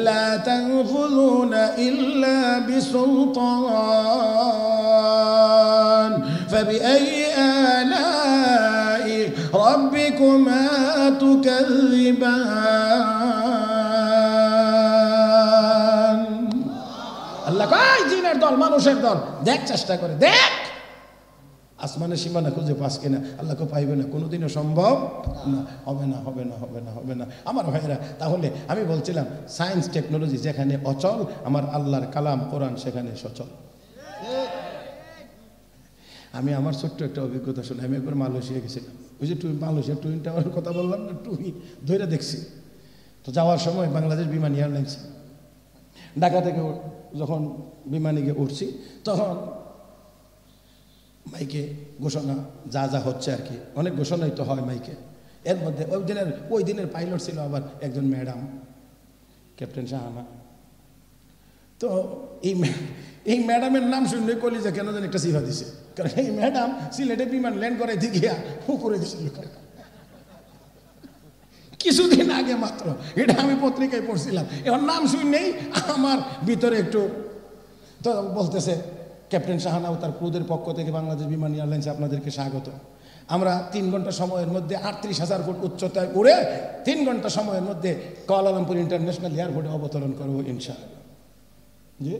লা তানফুযুনা ইল্লা বিসুলতান ফাবিআইয়ি আলাই রাব্বিকুমা তুকাযযিবান। আল্লাহ কয় জিনের দল মানুষের দল দেখ, চেষ্টা করে দেখ আসমানের সীমানা খুঁজে পাস কিনা। আল্লাহকে পাইবে না, কোনোদিনও সম্ভব না, হবে না, হবে না, হবে না, হবে না আমার ভাইয়েরা। তাহলে আমি বলছিলাম সায়েন্স টেকনোলজি যেখানে অচল, আমার আল্লাহর কালাম কোরআন সেখানে সচল। আমি আমার ছোট্ট একটা অভিজ্ঞতা শুনে, আমি একবার মালয়েশিয়া গেছিলাম। ওই যে মালয়েশিয়া টুইন টাওয়ারের কথা বললাম না, টুই ধরে দেখছি। তো যাওয়ার সময় বাংলাদেশ বিমান এয়ারলাইন্স ঢাকা থেকে যখন বিমানে গিয়ে উঠছি, তখন মাইকে ঘোষণা যা যা হচ্ছে আর কি, অনেক ঘোষণাই তো হয় মাইকে। এর মধ্যে ওই দিনের পাইলট ছিল আবার একজন ম্যাডাম, ক্যাপ্টেন শাহানা। তো এই ম্যাডামের নাম শুনলে কলিজা কেন যেন একটা সিফা দিছে, কারণ এই ম্যাডাম সিলেটে বিমান ল্যান্ড করে দিঘিয়া পুকুরে দিছিল কিছুদিন আগে মাত্র। এটা আমি পত্রিকায় পড়ছিলাম, এবার নাম শুনেই আমার ভিতরে একটু তো বলতেছে ক্যাপ্টেন শাহানা ও তার ক্রুদের পক্ষ থেকে বাংলাদেশ বিমান এয়ারলাইন্সে আপনাদেরকে স্বাগত। আমরা 3 ঘন্টা সময়ের মধ্যে 38,000 ফুট উচ্চতায় উড়ে 3 ঘন্টা সময়ের মধ্যে কুয়ালালামপুর ইন্টারন্যাশনাল এয়ারপোর্টে অবতরণ করবো ইনশাআল্লাহ। জি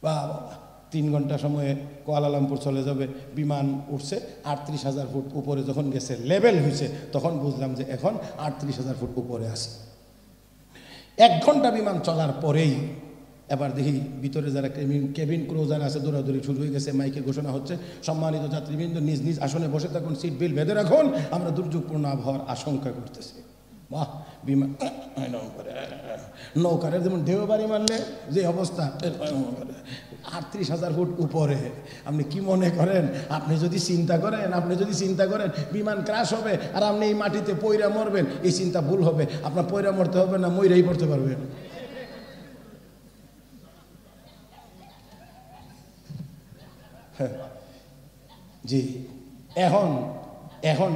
বাহ বাহ, 3 ঘন্টা সময়ে কুয়ালালামপুর চলে যাবে। বিমান উঠছে 38,000 ফুট উপরে, যখন গেছে লেভেল হয়েছে তখন বুঝলাম যে এখন 38,000 ফুট উপরে আছে। 1 ঘন্টা বিমান চলার পরেই এবার দেখি ভিতরে যারা কেবিন ক্রু যারা আছে দৌড়াদৌড়ি শুরু হয়ে গেছে। মাইকে ঘোষণা হচ্ছে, সম্মানিত যাত্রীবৃন্দ নিজ নিজ আসনে বসে থাকুন, সিট বেল্ট বেঁধে রাখুন, আমরা দুর্যোগপূর্ণ আবহাওয়ার আশঙ্কা করতেছি। বাহ, বিমান নৌকারে যেমন ঢেউ বাড়ি মারলে যে অবস্থা, 38,000 ফুট উপরে। আপনি কি মনে করেন, আপনি যদি চিন্তা করেন বিমান ক্রাশ হবে আর আপনি এই মাটিতে পইরা মরবেন, এই চিন্তা ভুল হবে। আপনার পইরা মরতে হবে না, মইরাই পড়তে পারবেন। জি এখন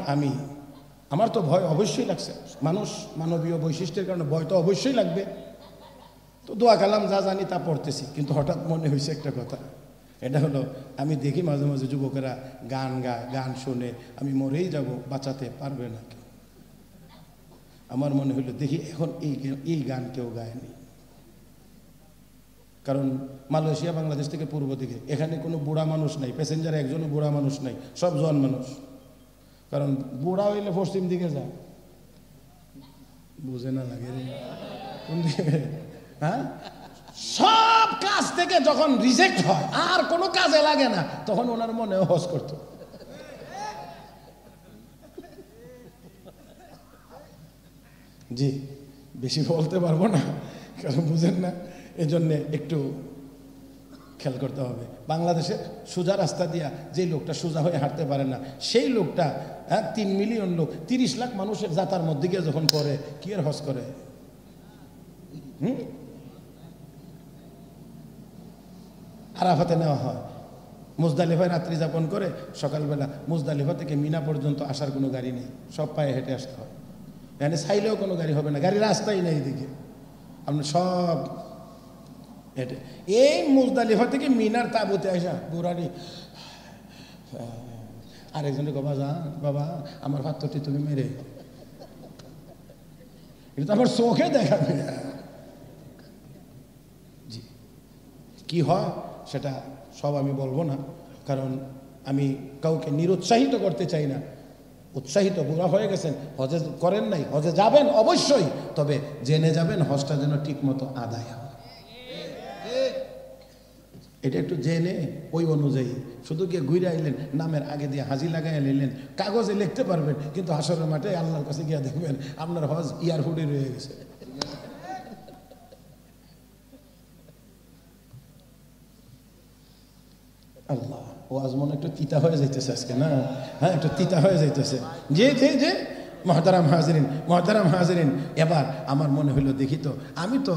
আমার তো ভয় অবশ্যই লাগছে। মানুষ মানবীয় বৈশিষ্ট্যের কারণে ভয় তো অবশ্যই লাগবে। তো দোয়া কালাম যা জানি তা পড়তেছি, কিন্তু হঠাৎ মনে হয়েছে একটা কথা। এটা হলো, আমি দেখি মাঝে মাঝে যুবকেরা গান গায়, গান শুনে আমি মরেই যাব, বাঁচাতে পারবে না কেউ। আমার মনে হলো দেখি এখন এই গান কেউ গায়নি। কারণ মালয়েশিয়া বাংলাদেশ থেকে পূর্ব দিকে, এখানে কোনো বুড়া মানুষ নাই, প্যাসেঞ্জার একজনও বুড়া মানুষ নাই, সব জোয়ান মানুষ। কারণ বুড়া হইলে পশ্চিম দিকে যায়, বুঝে না লাগে কোন দিকে, হ্যাঁ? সব কাজ থেকে যখন রিজেক্ট হয় আর কোনো কাজে লাগে না, তখন ওনার মনে হজ করত। জি বেশি বলতে পারবো না, কারণ বুঝেন না, এজন্যে একটু খেয়াল করতে হবে। বাংলাদেশের সোজা রাস্তা দিয়া যে লোকটা সোজা হয়ে হাঁটতে পারে না, সেই লোকটা 3 মিলিয়ন লোক, 30 লাখ মানুষের যাতার মধ্যে গিয়ে যখন পড়ে, কি আর হজ করে? আরাফাতে নেওয়া হয়, মুজদালিফায় রাত্রি যাপন করে সকালবেলা মুজদালিফা থেকে মিনা পর্যন্ত আসার কোনো গাড়ি নেই, সব পায়ে হেঁটে আসতে হয়। এখানে চাইলেও কোনো গাড়ি হবে না, গাড়ি রাস্তাই নেই এদিকে, আপনি সব হেঁটে। এই মুজদালিফা থেকে মিনার তাঁবুতে আসা বুড়ানি, আরেকজনের বাবা যা বাবা আমার পাত্রটি তুমি মেরে, এটা তো আমার চোখে দেখাবে। জি কি হয় সেটা সব আমি বলবো না, কারণ আমি কাউকে নিরুৎসাহিত করতে চাই না। উৎসাহিত বুড়া হয়ে গেছেন, হজে করেন নাই, হজে যাবেন অবশ্যই, তবে জেনে যাবেন হজটা যেন ঠিক মতো আদায় হয়। এটা একটু জেনে ওই অনুযায়ী শুধু গিয়ে ঘুরে আইলেন, নামের আগে দিয়ে হাজি লাগাই নিলেন, কাগজে লিখতে পারবেন, কিন্তু হাসরের মাঠে আল্লাহর কাছে গিয়ে দেখবেন আপনার হজ ইয়ারহুডি রয়ে গেছে। আল্লাহ, ও আজ মনে একটু তিতা হয়ে যাইতেছে আজকে, না? হ্যাঁ, একটু তিতা হয়ে যাইতেছে। যে মহতারাম হাজরিন, এবার আমার মনে হইলো দেখি তো, আমি তো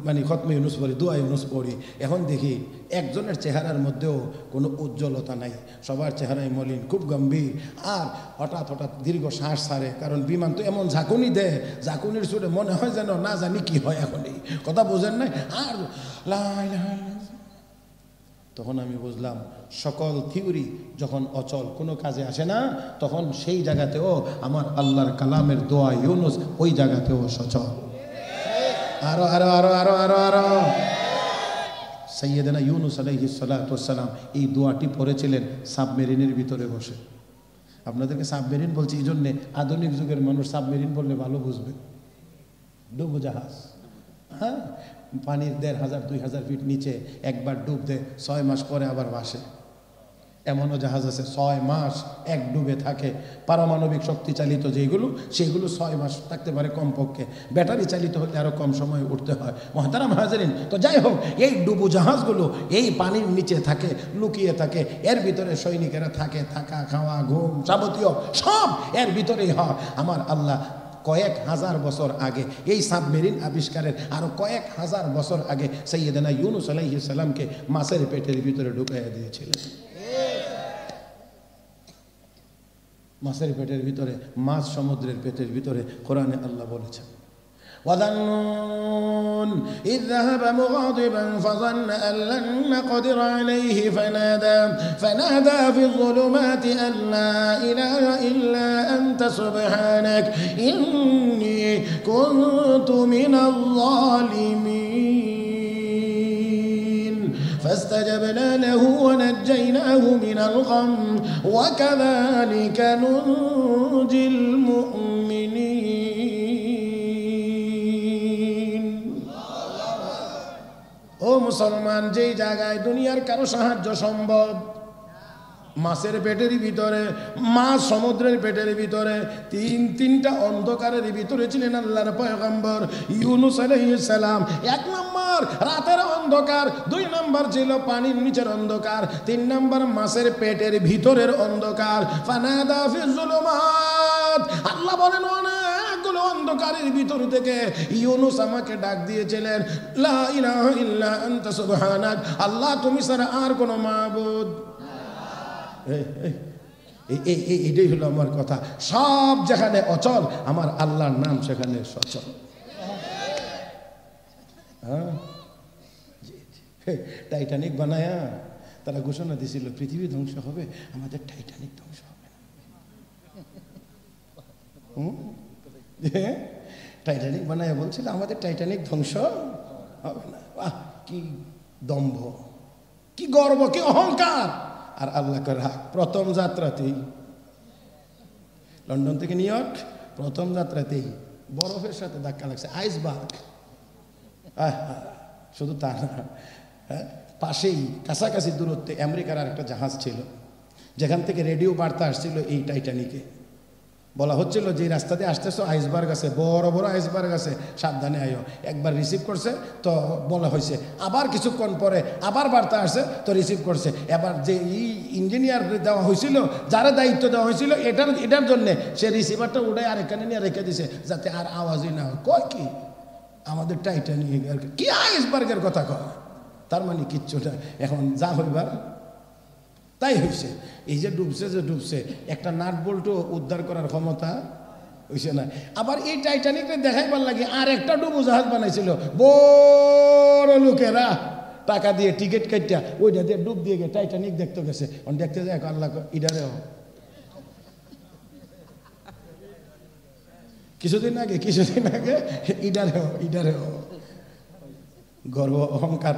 মানে খতমে ইউনুস পড়ি, দোয়া ইউনুস পড়ি, এখন দেখি একজনের চেহারার মধ্যেও কোনো উজ্জ্বলতা নাই, সবার চেহারাই মলিন, খুব গম্ভীর, আর হঠাৎ দীর্ঘ শ্বাস ছাড়ে, কারণ বিমান তো এমন ঝাঁকুনি দেয়, ঝাঁকুনির সুরে মনে হয় যেন না জানি কি হয় এখনই, কথা বোঝেন নাই। আর তখন আমি বুঝলাম সকল থিওরি যখন অচল কোনো কাজে আসে না, তখন সেই জায়গাতেও আমার আল্লাহর কালামের দোয়া ইউনুস ওই জায়গাতেও সচল। আরো আরো আরো আরো আরো আরো সাইয়েদনা ইউনুস আলাইহিস সালাতু ওয়াস সালাম এই দোয়াটি পড়েছিলেন সাবমেরিনের ভিতরে বসে। আপনাদেরকে সাবমেরিন বলছি এই জন্যে, আধুনিক যুগের মানুষ সাবমেরিন বললে ভালো বুঝবে, ডুবোজাহাজ। হ্যাঁ, পানির 1500-2000 ফিট নিচে একবার ডুব দেয়, 6 মাস পরে আবার ভাসে। এমনও জাহাজ আছে 6 মাস এক ডুবে থাকে। পারমাণবিক শক্তি চালিত যেগুলো, সেগুলো 6 মাস থাকতে পারে কমপক্ষে, ব্যাটারি চালিত হলে আরো কম সময় উঠতে হয়। মহতারাম হাজরিন, তো যাই হোক, এই ডুবু জাহাজগুলো এই পানির নিচে থাকে, লুকিয়ে থাকে, এর ভিতরে সৈনিকেরা থাকে, থাকা খাওয়া ঘুম যাবতীয় সব এর ভিতরেই হয়। আমার আল্লাহ কয়েক হাজার বছর আগে এই সাবমেরিন আবিষ্কারের আরো কয়েক হাজার বছর আগে সাইয়েদনা ইউনুস আলাইহিস সালামকে মাছের পেটের ভিতরে ঢুকাইয়া দিয়েছিলেন। মাছের পেটের ভিতরে, মাছ সমুদ্রের পেটের ভিতরে, কোরআনে আল্লাহ বলেছেন وَظَنُّونَ إِذْ ذَهَبَ مُغَاضِبًا فَظَنَّ أَن لَّن نَّقْدِرَ عَلَيْهِ فَنَادَىٰ فِي الظُّلُمَاتِ أَن لَّا إِلَٰهَ إِلَّا أَنتَ سُبْحَانَكَ إِنِّي كُنتُ مِنَ الظَّالِمِينَ فاستجبنا له ونجيناه من الغم وكذلك ننجي المؤمنين। ও মুসলমান, যেই জায়গায় দুনিয়ার কারো সাহায্য সম্ভব, মাছের পেটের ভিতরে, মাছ সমুদ্রের পেটের ভিতরে, তিনটা অন্ধকারের ভিতরে ছিলেন আল্লাহর পয়গম্বর ইউনুস আলাইহিস সালাম। 1 নম্বর রাতের অন্ধকার, 2 নম্বর ছিল পানির নিচের অন্ধকার, 3 নম্বর মাছের পেটের ভিতরের অন্ধকার। ফানাদা ফিজ যুলুমাত, আল্লাহ বলেন অনেকগুলো অন্ধকারের ভিতর থেকে ইউনুস আমাকে ডাক দিয়েছিলেন, লা ইলাহা ইল্লা আনতা সুবহানাক, আল্লাহ তুমি ছাড়া আর কোনো মাবুদ। এটাই হলো আমার কথা। সব যেখানে অচল, আমার আল্লাহর নাম সেখানে সচল। টাইটানিক বানায়া তারা ঘোষণা দিয়েছিল পৃথিবী ধ্বংস হবে, আমাদের টাইটানিক ধ্বংস হবে না। টাইটানিক বানায়া বলছিল আমাদের টাইটানিক ধ্বংস হবে না। কি দম্ভ, কি গর্ব, কি অহংকার। আর আল্লাহকে রাখ। প্রথম যাত্রাতেই লন্ডন থেকে নিউ ইয়র্ক, প্রথম যাত্রাতেই বরফের সাথে ধাক্কা লাগছে, আইসবার্গ। শুধু তা না, পাশেই কাছাকাছি দূরত্বে আমেরিকার আর একটা জাহাজ ছিল, যেখান থেকে রেডিও বার্তা আসছিল এই টাইটানিকে। বলা হচ্ছিল যে রাস্তা দিয়ে আসতেছো আইসবার্গ আছে, বড় বড় আইসবার্গ আছে, সাবধানে আয়ো। একবার রিসিভ করছে তো বলা হয়েছে, আবার কিছুক্ষণ পরে আবার বার্তা আসছে তো রিসিভ করছে। এবার যে ইঞ্জিনিয়ার দেওয়া হয়েছিল, যারা দায়িত্ব দেওয়া হয়েছিল এটার জন্যে, সে রিসিভারটা উঠে আর এখানে নিয়ে রেখে দিছে যাতে আর আওয়াজই না হয়। কয় কি আমাদের টাইটানিক কি আইসবার্গের কথা কয়, তার মানে কিচ্ছু না। এখন যা হইবার তাই হয়েছে। এই যে ডুবছে একটা নাট বল্টু উদ্ধার করার ক্ষমতা হয়েছে না। আবার এই টাইটানিকটা দেখাইবার লাগে আর একটা ডুবু জাহাজ বানাইছিল বড় লোকেরা, টাকা দিয়ে টিকিট কাটিয়া ওইটা দিয়ে ডুব দিয়ে গিয়ে টাইটানিক দেখতে গেছে। দেখতে যায় আল্লাহ ইডারেও কিছুদিন আগে ইডারেও গর্ব অহংকার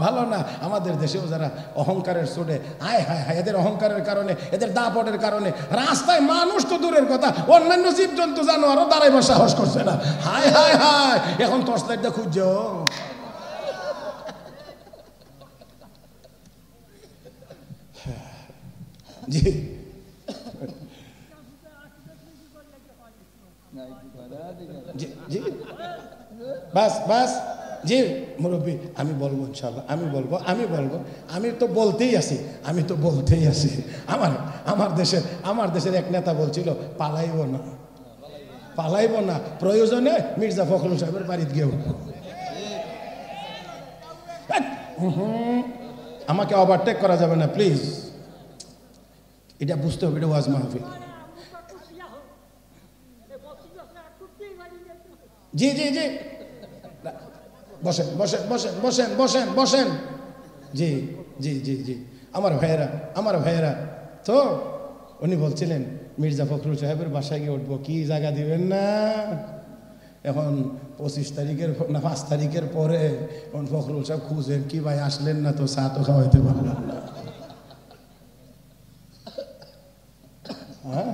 ভালো না। আমাদের দেশেও যারা অহংকারের চোটে হায় এদের অহংকারের কারণে, এদের দাপটের কারণে রাস্তায় মানুষ তো দূরের কথা, অন্যান্য জীবজন্তু জানোয়ারও দাঁড়াইবার সাহস করছে না। হায় এখন টর্চ লাইটটা খুঁজছো, জি জি জি বাস বাস জি মুরব্বী, আমি বলবো ইনশাল্লাহ, আমি বলবো আমি তো বলতেই আছি, আমার দেশের এক নেতা বলছিল পালাইব না, প্রয়োজনে মির্জা ফখরুল সাহেবের বাড়িতে গিয়ে উঠবো। আমাকে ওভারটেক করা যাবে না প্লিজ, এটা বুঝতে হবে, এটা ওয়াজ মাহফিল। জি জি জি বসেন বসেন বসেন বসেন বসেন বসেন জি জি জি জি আমার ভাইয়েরা তো উনি বলছিলেন মির্জা ফখরুল সাহেবের বাসায় গিয়ে উঠবো, কি জায়গা দিবেন না। এখন 25 তারিখের না 5 তারিখের পরে এখন ফখরুল সাহেব খুঁজেন কি ভাই আসলেন না, তো চা তো খাওয়াইতে পারলাম না। হ্যাঁ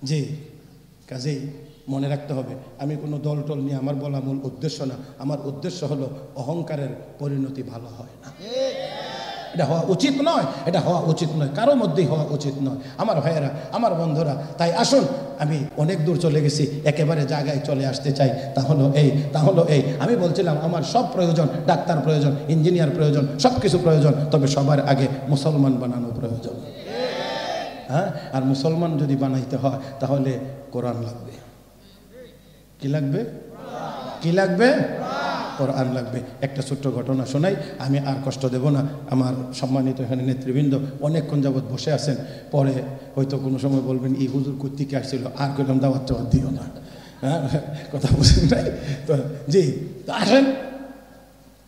জি, কাজেই মনে রাখতে হবে, আমি কোনো দল টল নিয়ে আমার বলা মূল উদ্দেশ্য না। আমার উদ্দেশ্য হলো অহংকারের পরিণতি ভালো হয় না, এটা হওয়া উচিত নয়, কারো মধ্যেই হওয়া উচিত নয় আমার ভাইয়েরা, আমার বন্ধুরা। তাই আসুন, আমি অনেক দূর চলে গেছি, একেবারে জায়গায় চলে আসতে চাই। তা হলো এই আমি বলছিলাম আমার সব প্রয়োজন, ডাক্তার প্রয়োজন, ইঞ্জিনিয়ার প্রয়োজন, সব কিছু প্রয়োজন, তবে সবার আগে মুসলমান বানানো প্রয়োজন। হ্যাঁ, আর মুসলমান যদি বানাইতে হয় তাহলে কোরআন লাগবে। কি লাগবে? কোরআন লাগবে। একটা ছোট্ট ঘটনা শোনাই, আমি আর কষ্ট দেব না। আমার সম্মানিত এখানে নেতৃবৃন্দ অনেকক্ষণ যাবৎ বসে আছেন, পরে হয়তো কোনো সময় বলবেন এই হুজুর কর্তৃকে আসছিল, আর কইলাম দাওয়াত টাওয়াত দিও না। হ্যাঁ, কথা বুঝেন নাই তো? জি, তো আসেন,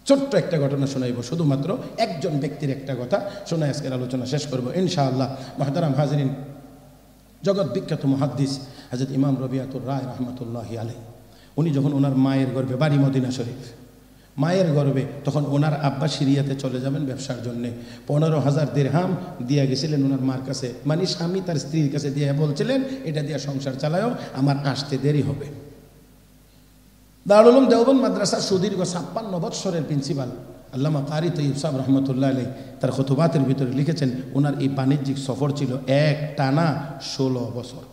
ছোট্ট একটা ঘটনা শোনাইব, শুধুমাত্র একজন ব্যক্তির একটা কথা শোনাই আজকের আলোচনা শেষ করব ইনশাআল্লাহ। মুহতারাম হাজিরিন, জগৎ বিখ্যাত মুহাদ্দিস হযরত ইমাম রবিয়াতুর রায় রাহমাতুল্লাহি আলাইহি, উনি যখন ওনার মায়ের গর্ভে, বাড়ি মদিনা শরীফ, মায়ের গর্ভে, তখন ওনার আব্বা সিরিয়াতে চলে যাবেন ব্যবসার জন্যে। 15,000 দিরহাম দিয়ে গেছিলেন ওনার মার কাছে, মানে স্বামী তার স্ত্রীর কাছে দিয়ে বলছিলেন এটা দিয়ে সংসার চালায়ও, আমার আসতে দেরি হবে। দারুল উলুম দেওবন্দ মাদ্রাসার সুদীর্ঘ 56 বৎসরের প্রিন্সিপাল আল্লামা কারি তৈয়ব সাহেব রহমতুল্লাহ আলাইহি তার খুতুবাতের ভিতরে লিখেছেন, ওনার এই বাণিজ্যিক সফর ছিল এক টানা 16 বছর।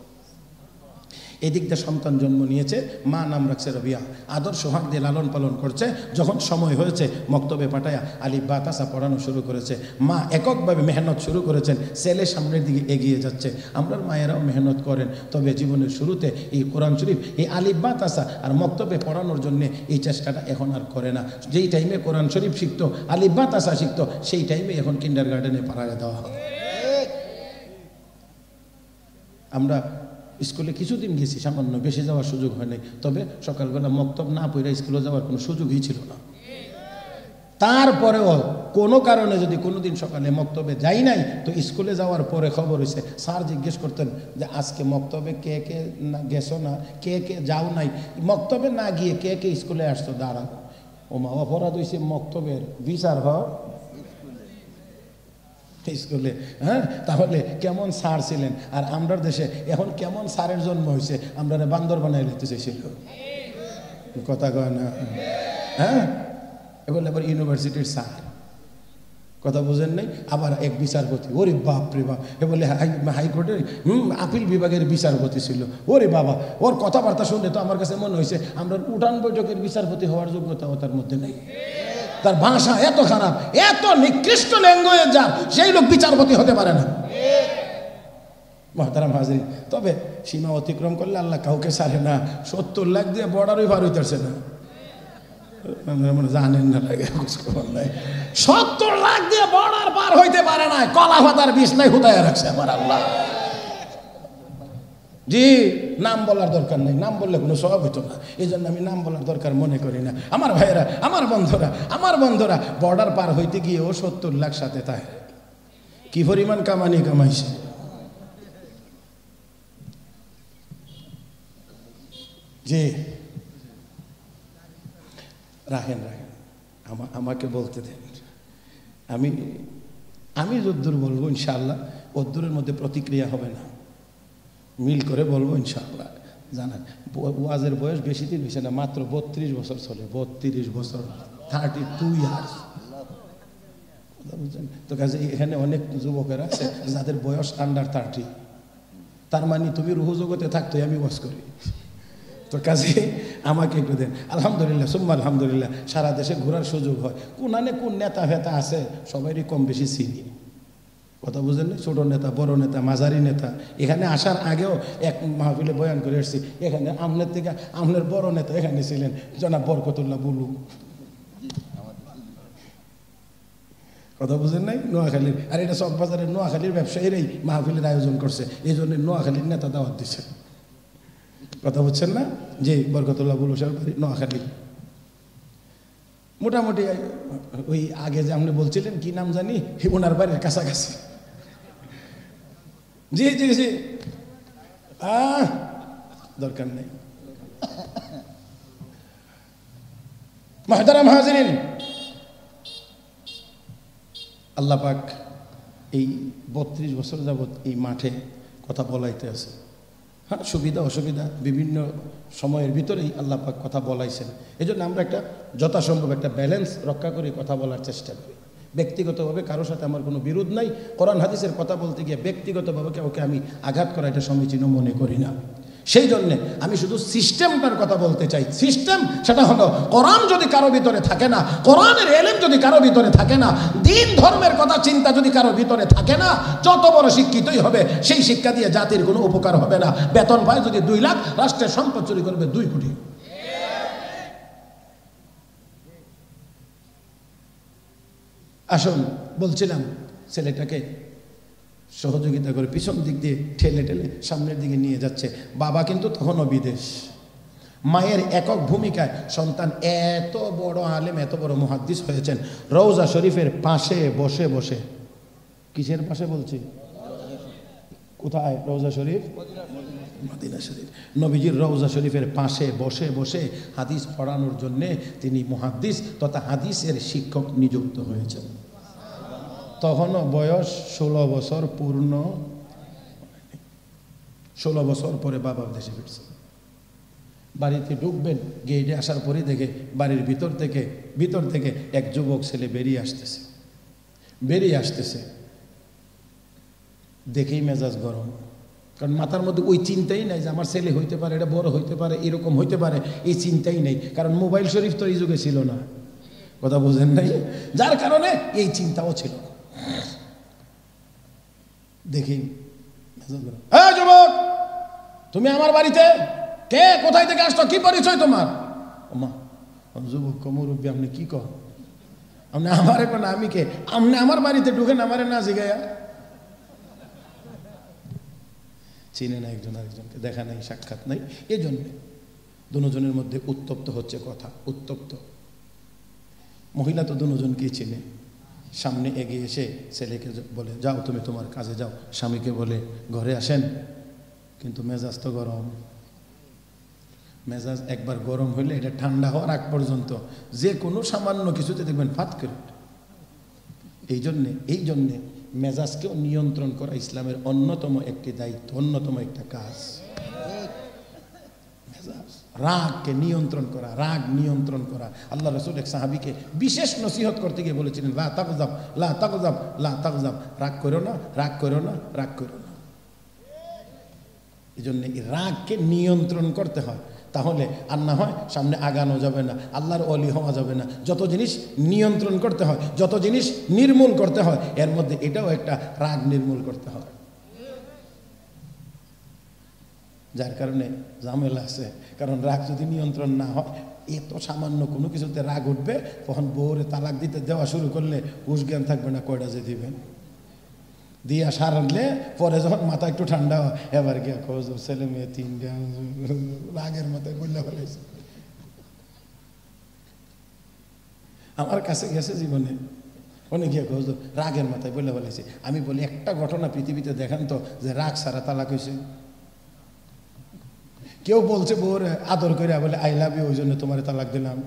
এদিক দিয়ে সন্তান জন্ম নিয়েছে, মা নাম রাখছে রবিয়া, আদর সোহাগ দিয়ে লালন পালন করছে। যখন সময় হয়েছে মক্তবে পাঠায়া আলিফ বা তাসা পড়ানো শুরু করেছে। মা এককভাবে মেহনত শুরু করেছেন, ছেলে সামনের দিকে এগিয়ে যাচ্ছে। আমরার মায়েরাও মেহনত করেন, তবে জীবনের শুরুতে এই কোরআন শরীফ, এই আলিফ বা তাসা আর মক্তবে পড়ানোর জন্য এই চেষ্টাটা এখন আর করে না। যেই টাইমে কোরআন শরীফ শিখতো, আলিফ বা তাসা শিখতো, সেই টাইমে এখন কিন্ডারগার্টেনে পাড়ায় দেওয়া হয়। আমরা স্কুলে কিছুদিন গেছি, সামান্য, বেশি যাওয়ার সুযোগ হয় নাই। তবে সকালবেলা মক্তব না পড়ে স্কুলে যাওয়ার কোনো সুযোগই ছিল না। তারপরেও কোনো কারণে যদি কোনোদিন সকালে মক্তবে যাই নাই, তো স্কুলে যাওয়ার পরে খবর হয়েছে, স্যার জিজ্ঞেস করতেন যে আজকে মক্তবে কে কে না গেছো, না কে কে যাও নাই, মক্তবে না গিয়ে কে কে স্কুলে আসতো, দাঁড়া। ও মা, অপরাধ হয়েছে মক্তবের, বিচার হয় স্কুলে। হ্যাঁ, তাহলে কেমন স্যার ছিলেন। আর আমরার দেশে এখন কেমন স্যারের জন্ম হয়েছে, আমরা বান্দর বানাই লিখতে চাইছিল, কথা কয় না? হ্যাঁ, এবার আবার ইউনিভার্সিটির স্যার, কথা বুঝেন নাই? আবার এক বিচারপতি, ওরে বাপ রে বাপ, এ বলে হাইকোর্টের আপিল বিভাগের বিচারপতি ছিল। ওরে বাবা, ওর কথাবার্তা শুনলে তো আমার কাছে মনে হয়েছে আমরা উঠান বৈঠকের বিচারপতি হওয়ার যোগ্যতা তার মধ্যে নেই। তার ভাষা এত খারাপ, এত নিকৃষ্ট ল্যাঙ্গুয়েজ যার, সেই লোক বিচারপতি হতে পারে না। মুহতারাম হাজির, তবে সীমা অতিক্রম করলে আল্লাহ কাউকে ছাড়ে না। 70 লাখ দিয়ে বর্ডারই পার হইতেছে না, জানেন না, লাগে 70 লাখ দিয়ে বর্ডার পার হইতে পারে না, কলা পাতার বিষ নাই হুতায় রাখছে আমার আল্লাহ। জি, নাম বলার দরকার নেই, নাম বললে কোনো স্বভাব হইতো না, এই জন্য আমি নাম বলার দরকার মনে করি না। আমার ভাইয়েরা, আমার বন্ধুরা বর্ডার পার হইতে গিয়ে ও 70 লাখ সাথে তাই কি পরিমাণ কামাইছে। জি, রাখেন আমাকে বলতে দেন। আমি যদ্দূর বলবো ইনশাআল্লাহ, ওদ্দূরের মধ্যে প্রতিক্রিয়া হবে না, মিল করে বলবো ইনশাআল্লাহ। জানান, ওয়াজের বয়স বেশি দিন হয়েছে না, মাত্র 32 বছর চলে, 32 বছর, 32 ইয়ার্স। বুঝছেন তো কাজে এখানে অনেক যুবকেরা আছে যাদের বয়স আন্ডার 30, তার মানে তুমি রুহু জগতে থাকতোই আমি ওয়াজ করি, তো কাজে আমাকে একটু দেন। আলহামদুলিল্লাহ সুম্মা আলহামদুলিল্লাহ, সারা দেশে ঘোরার সুযোগ হয়, কোন নেতা ফেতা আছে সবারই কম বেশি চিনি, কথা বুঝেন, ছোট নেতা বড় নেতা মাঝারি নেতা। এখানে আসার আগেও এক মাহফিলে বয়ান করে এসেছি, এখানে আমনের থেকে আমনের বড় নেতা এখানে ছিলেন জনাব বরকতুল্লাহ বুলু, কথা বুঝেন নাই, নোয়াখালীর। আর এটা চকবাজারের নোয়াখালীর ব্যবসায়ীরাই মাহফিলের আয়োজন করছে, এই জন্য নোয়াখালীর নেতা দাওয়াত দিচ্ছে, কথা বুঝছেন না, যে বরকতুল্লাহ বুলু সাহেব বাড়ি নোয়াখালী। মোটামুটি ওই আগে যে আপনি বলছিলেন কি নাম জানি, ওনার বাড়ির কাছাকাছি। জি জি জি, দরকার নেই। মুহতারাম হাজিরিন, আল্লাহ পাক এই 32 বছর যাবৎ এই মাঠে কথা বলাইতে আছে। হ্যাঁ, সুবিধা অসুবিধা বিভিন্ন সময়ের ভিতরেই আল্লাহ পাক কথা বলাইছেন। এই জন্য আমরা একটা যথাসম্ভব একটা ব্যালেন্স রক্ষা করে কথা বলার চেষ্টা করি। ব্যক্তিগতভাবে কারোর সাথে আমার কোনো বিরোধ নাই, কোরআন হাদিসের কথা বলতে গিয়ে ব্যক্তিগতভাবে কাউকে আমি আঘাত করা এটা সমীচীন মনে করি না। সেই জন্যে আমি শুধু সিস্টেমটার কথা বলতে চাই। সিস্টেম সেটা হলো, কোরআন যদি কারো ভিতরে থাকে না, কোরআনের এলেম যদি কারো ভিতরে থাকে না, দিন ধর্মের কথা চিন্তা যদি কারো ভিতরে থাকে না, যত বড় শিক্ষিতই হবে সেই শিক্ষা দিয়ে জাতির কোনো উপকার হবে না। বেতন পায় যদি 2 লাখ, রাষ্ট্রের সম্পদ চুরি করবে 2 কোটি। আসুন, বলছিলাম ছেলেটাকে সহযোগিতা করে পিছন দিক দিয়ে ঠেলে ঠেলে সামনের দিকে নিয়ে যাচ্ছে। বাবা কিন্তু তখনও বিদেশ। মায়ের একক ভূমিকায় সন্তান এত বড় আলেম, এত বড় মুহাদ্দিস হয়েছেন। রওজা শরীফের পাশে বসে বসে, কিসের পাশে বলছি, কোথায় রওজা শরীফ? মদিনা শরীফ। নবীজির রওজা শরীফের পাশে বসে বসে হাদিস পড়ানোর জন্যে তিনি মুহাদ্দিস তথা হাদিসের শিক্ষক নিযুক্ত হয়েছেন। তখনও বয়স 16 বছর পূর্ণ, 16 বছর পরে বাবা দেশে ফিরছে। বাড়িতে ঢুকবেন, গেটে আসার পরেই দেখে বাড়ির ভিতর থেকে এক যুবক ছেলে বেরিয়ে আসতেছে। দেখেই মেজাজ গরম, কারণ মাথার মধ্যে ওই চিন্তাই নাই যে আমার ছেলে হইতে পারে, এটা বড় হইতে পারে, এরকম হইতে পারে, এই চিন্তাই নেই। কারণ মোবাইল শরীফ তো এই যুগে ছিল না, কথা বোঝেন নাই, যার কারণে এই চিন্তাও ছিল। দেখি যুবক, তুমি আমার বাড়িতে কে, কোথায় থেকে আসছো, কি পরিচয় তোমার? ওমা, যুবক মুরব্বী, আপনি কি কর, আপনি আমারে কোন, আমি কে, আপনি আমার বাড়িতে ঢুকেন আমারে না জিগাইয়া? চিনে না একজন আরেকজনকে, দেখা নাই, সাক্ষাৎ নাই। এই জন্যে দুজনের মধ্যে উত্তপ্ত হচ্ছে কথা, উত্তপ্ত। মহিলা তো দুজনকেই চিনে। সামনে এগিয়ে এসে ছেলেকে বলে, যাও তুমি তোমার কাজে যাও। স্বামীকে বলে, ঘরে আসেন। কিন্তু মেজাজ তো গরম। মেজাজ একবার গরম হইলে এটা ঠান্ডা হওয়ার আগ পর্যন্ত যে কোনো সামান্য কিছুতে দেখবেন ফাত করে। এই জন্যে মেজাজকেও নিয়ন্ত্রণ করা ইসলামের অন্যতম একটি দায়িত্ব, অন্যতম একটা কাজ। মেজাজ, রাগকে নিয়ন্ত্রণ করা, রাগ নিয়ন্ত্রণ করা। আল্লাহ রাসূল এক সাহাবীকে বিশেষ নসিহত করতে গিয়ে বলেছিলেন, লা তাগজাব, লা তাগজাব, লা তাগজাব, রাগ করো না, রাগ করো না, রাগ করো না। এই জন্য এই রাগকে নিয়ন্ত্রণ করতে হয়, তাহলে আর না হয় সামনে আগানো যাবে না, আল্লাহর ওলি হওয়া যাবে না। যত জিনিস নিয়ন্ত্রণ করতে হয়, যত জিনিস নির্মূল করতে হয়, এর মধ্যে এটাও একটা রাগ নির্মূল করতে হয়। যার কারণে ঝামেলা আছে, কারণ রাগ যদি নিয়ন্ত্রণ না হয়, এত সামান্য কোনো কিছুতে রাগ উঠবে, তখন বউরে তালাক দিতে দেওয়া শুরু করলে হুশ জ্ঞান থাকবে না কয়টা যে দিবেন। দিয়া সারালে পরে যখন মাথা একটু ঠান্ডা হয়, এবার গিয়ে খোঁজ ছেলে মেয়ে 3টা রাগের মাথায় বললে ফেলেছে। আমার কাছে গেছে জীবনে অনেক গিয়ে খোঁজ রাগের মাথায় বললে ফেলেছে। আমি বলি, একটা ঘটনা পৃথিবীতে দেখান তো যে রাগ সারা তালাক হয়েছে। কেউ বলছে বউর আদর করে বলে আই লাভ ইউ, ওই জন্য তোমার তালাক দিলাম।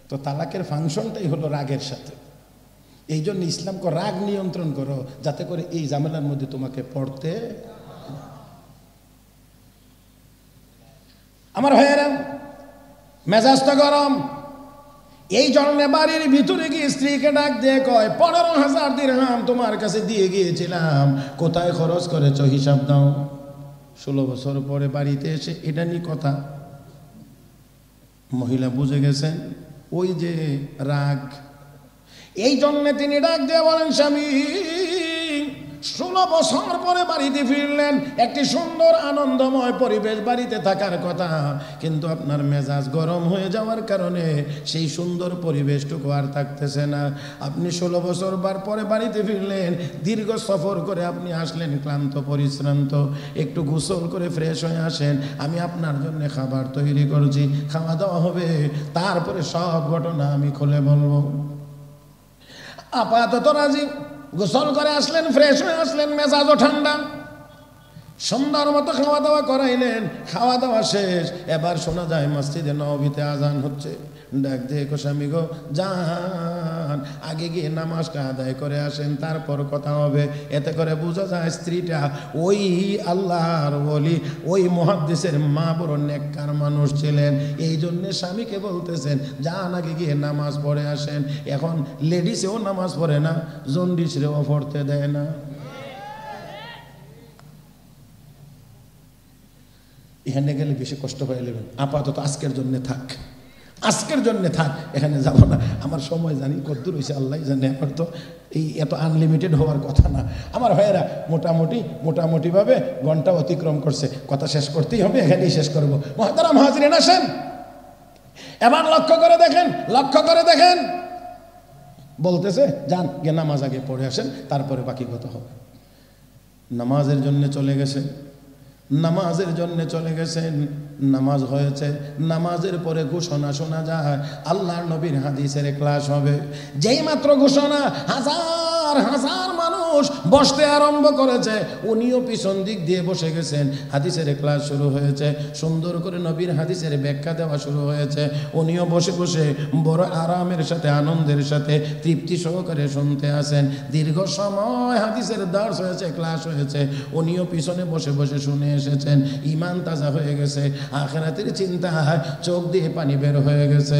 তো তালাকের ফাংশনটাই হলো রাগের সাথে। এই জন্য ইসলামকে রাগ নিয়ন্ত্রণ করো, যাতে করে এই ঝামেলার মধ্যে তোমাকে পড়তে। আমার ভাইয়েরা, মেজাজ তো গরম, এই জন্য বাড়ির ভিতরে গিয়ে স্ত্রীকে ডাক দিয়ে কয় 15,000 দিরহাম তোমার কাছে দিয়ে গিয়েছিলাম, কোথায় খরচ করেছ হিসাব দাও। 16 বছর পরে বাড়িতে এসে এটা নিয়ে কথা। মহিলা বুঝে গেছেন ওই যে রাগ, এই জন্য তিনি ডাক দিয়ে বলেন, স্বামী 16 বছর পরে বাড়িতে ফিরলেন, একটি সুন্দর আনন্দময় পরিবেশ বাড়িতে থাকার কথা, কিন্তু আপনার মেজাজ গরম হয়ে যাওয়ার কারণে সেই সুন্দর পরিবেশটুকু আর থাকতেছে না। আপনি 16 বছর পরে বাড়িতে ফিরলেন, দীর্ঘ সফর করে আপনি আসলেন ক্লান্ত পরিশ্রান্ত, একটু গোসল করে ফ্রেশ হয়ে আসেন, আমি আপনার জন্য খাবার তৈরি করছি, খাওয়া দাওয়া হবে, তারপরে সব ঘটনা আমি খুলে বলবো। আপাতত রাজি, গোসল করে আসলেন, ফ্রেশ হয়ে আসলেন, মেজাজও ঠান্ডা, সুন্দর মতো খাওয়া দাওয়া করাইলেন। খাওয়া দাওয়া শেষ, এবার শোনা যায় মসজিদে নববীতে আজান হচ্ছে। ডাক দিয়ে স্বামী গো যান, আগে গিয়ে নামাজটা আদায় করে আসেন, তারপর কথা হবে। এতে করে বোঝা যায় স্ত্রীটা ওই আল্লাহর ওলি, ওই মুহাদ্দিসের মা বড় নেককার মানুষ ছিলেন। এই জন্যে স্বামীকে বলতেছেন যান আগে গিয়ে নামাজ পড়ে আসেন। এখন লেডিসেও নামাজ পড়ে না, জন্ডিসরেও পড়তে দেয় না। এখানে গেলে বেশি কষ্ট হয়ে নেবেন। আপাতত আজকের জন্য থাক, আজকের জন্য থাক, এখানে যাব না। আমার সময় জানি কতদূর হয়েছে আল্লাহ জানে, আমার তো এই এত আনলিমিটেড হওয়ার কথা না। আমার ভাইয়েরা মোটামুটিভাবে ঘন্টা অতিক্রম করছে, কথা শেষ করতেই হবে, এখানেই শেষ করবো। মুহতারাম হাজরিন আসেন, এবার লক্ষ্য করে দেখেন, বলতেছে যান গিয়ে নামাজ আগে পড়ে আসেন, তারপরে বাকি কথা হবে। নামাজের জন্য চলে গেছেন, নামাজ হয়েছে। নামাজের পরে ঘোষণা শোনা যায়, আল্লাহর নবীর হাদিসের ক্লাস হবে। যেই মাত্র ঘোষণা, হাজার হাজার মানুষ বসতে আরম্ভ করেছে, উনিও পিছন দিক দিয়ে বসে গেছেন। হাদিসের ক্লাস শুরু হয়েছে, সুন্দর করে নবীর হাদিসের ব্যাখ্যা দেওয়া শুরু হয়েছে। উনিও বসে বসে বড় আরামের সাথে, আনন্দের সাথে, তৃপ্তি সহকারে শুনতে আসেন। দীর্ঘ সময় হাদিসের দার্স হয়েছে, ক্লাস হয়েছে, উনিও পিছনে বসে বসে শুনে এসেছেন। ঈমান তাজা হয়ে গেছে, আখিরাতের চিন্তায় চোখ দিয়ে পানি বের হয়ে গেছে।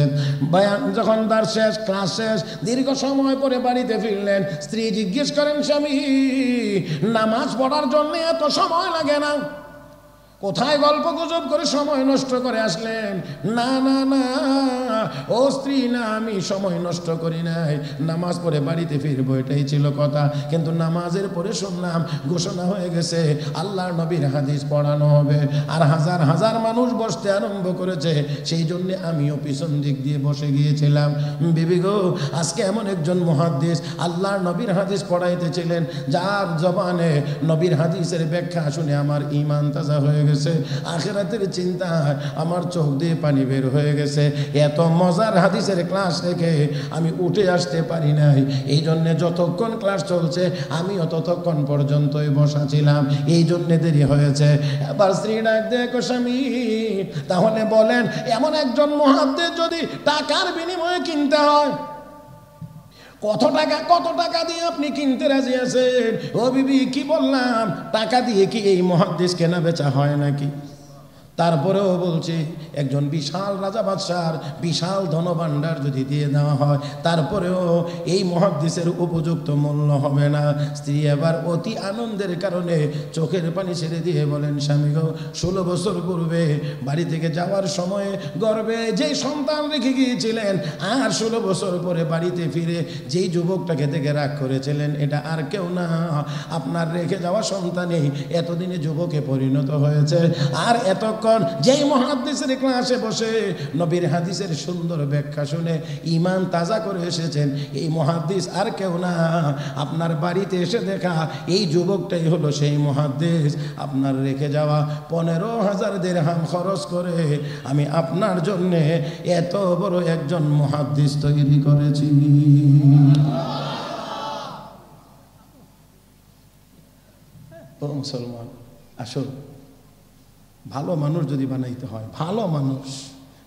বয়ান যখন দার্স শেষ, ক্লাস শেষ, দীর্ঘ সময় পরে বাড়িতে ফিরলেন। স্ত্রী জিজ্ঞেস করেন, স্বামী নামাজ পড়ার জন্য এত সময় লাগে না? কোথায় গল্প গুজব করে সময় নষ্ট করে আসলেন? না না না ও স্ত্রী, না আমি সময় নষ্ট করি নাই, নামাজ পড়ে বাড়িতে ফিরবো, এটাই ছিল কথা। কিন্তু নামাজের পরে শুনলাম ঘোষণা হয়ে গেছে আল্লাহর নবীর হাদিস পড়ানো হবে, আর হাজার হাজার মানুষ বসতে আরম্ভ করেছে, সেই জন্য আমিও পিছন দিক দিয়ে বসে গিয়েছিলাম। বিবি গো, আজকে এমন একজন মুহাদ্দিস আল্লাহর নবীর হাদিস পড়াইতেছিলেন, যার জবানে নবীর হাদিসের ব্যাখ্যা শুনে আমার ঈমান তাজা হয়ে গেছে, আখিরাতের চিন্তা আমার চোখ দিয়ে পানি বের হয়ে গেছে। এত মজার হাদিসের ক্লাস রেখে আমি উঠে আসতে পারি নাই। এই জন্য যতক্ষণ ক্লাস চলছে আমিও ততক্ষণ পর্যন্তই বসা ছিলাম, এই জন্য দেরি হয়েছে। এবার স্ত্রী ডাক দেখো, স্বামী তাহলে বলেন এমন একজন মুহাদ্দিস যদি টাকার বিনিময়ে কিনতে হয়, কত টাকা দিয়ে আপনি কিনতে রাজি আছেন? ও বিবি, কি বললাম, টাকা দিয়ে কি এই মুহাদ্দিস কেনা বেচা হয় নাকি? তারপরেও বলছি, একজন বিশাল রাজা বাদশার বিশাল ধনভাণ্ডার যদি দিয়ে দেওয়া হয়, তারপরেও এই মুহাদ্দিসের উপযুক্ত মূল্য হবে না। স্ত্রী এবার অতি আনন্দের কারণে চোখের পানি ছেড়ে দিয়ে বলেন, স্বামী গো, 16 বছর পূর্বে বাড়ি থেকে যাওয়ার সময়ে গর্বে যেই সন্তান রেখে গিয়েছিলেন, আর 16 বছর পরে বাড়িতে ফিরে যেই যুবকটাকে দেখে রাগ করেছিলেন, এটা আর কেউ না, আপনার রেখে যাওয়া সন্তানই এতদিনে যুবকে পরিণত হয়েছে। আর এতক্ষণ যেই মুহাদ্দিসের ক্লাসে বসে নবীর হাদিসের সুন্দর ব্যাখ্যা শুনে ঈমান তাজা করে এসেছেন, এই মুহাদ্দিস আর কেউ না, আপনার বাড়িতে এসে দেখা এই যুবকটাই হলো সেই মুহাদ্দিস। আপনার রেখে যাওয়া 15,000 দিরহাম খরচ করে আমি আপনার জন্যে এত বড় একজন মুহাদ্দিস তৈরি করেছি। ও মুসলমান, আসল ভালো মানুষ যদি বানাইতে হয়, ভালো মানুষ,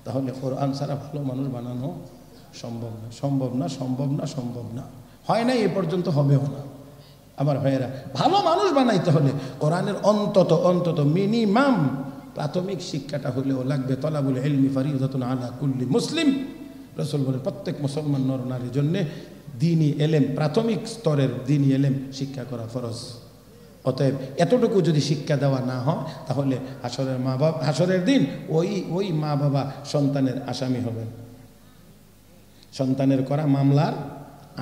তাহলে কোরআন ছাড়া ভালো মানুষ বানানো সম্ভব না, হয় না, এ পর্যন্ত হবেও না। আমার ভাইয়েরা, ভালো মানুষ বানাইতে হলে কোরআনের অন্তত মিনিমাম প্রাথমিক শিক্ষাটা হলেও লাগবে। তলাবুল ইলমি ফরিদাতুন আলা কুল্লি মুসলিম, রাসূল বলেন প্রত্যেক মুসলমান নর নারীর জন্যে দ্বীনি এলেম, প্রাথমিক স্তরের দ্বীনি এলেম শিক্ষা করা ফরজ। অতএব এতটুকু যদি শিক্ষা দেওয়া না হয় তাহলে হাসরের দিন ওই মা বাবা সন্তানের আসামি হবেন, সন্তানের করা মামলার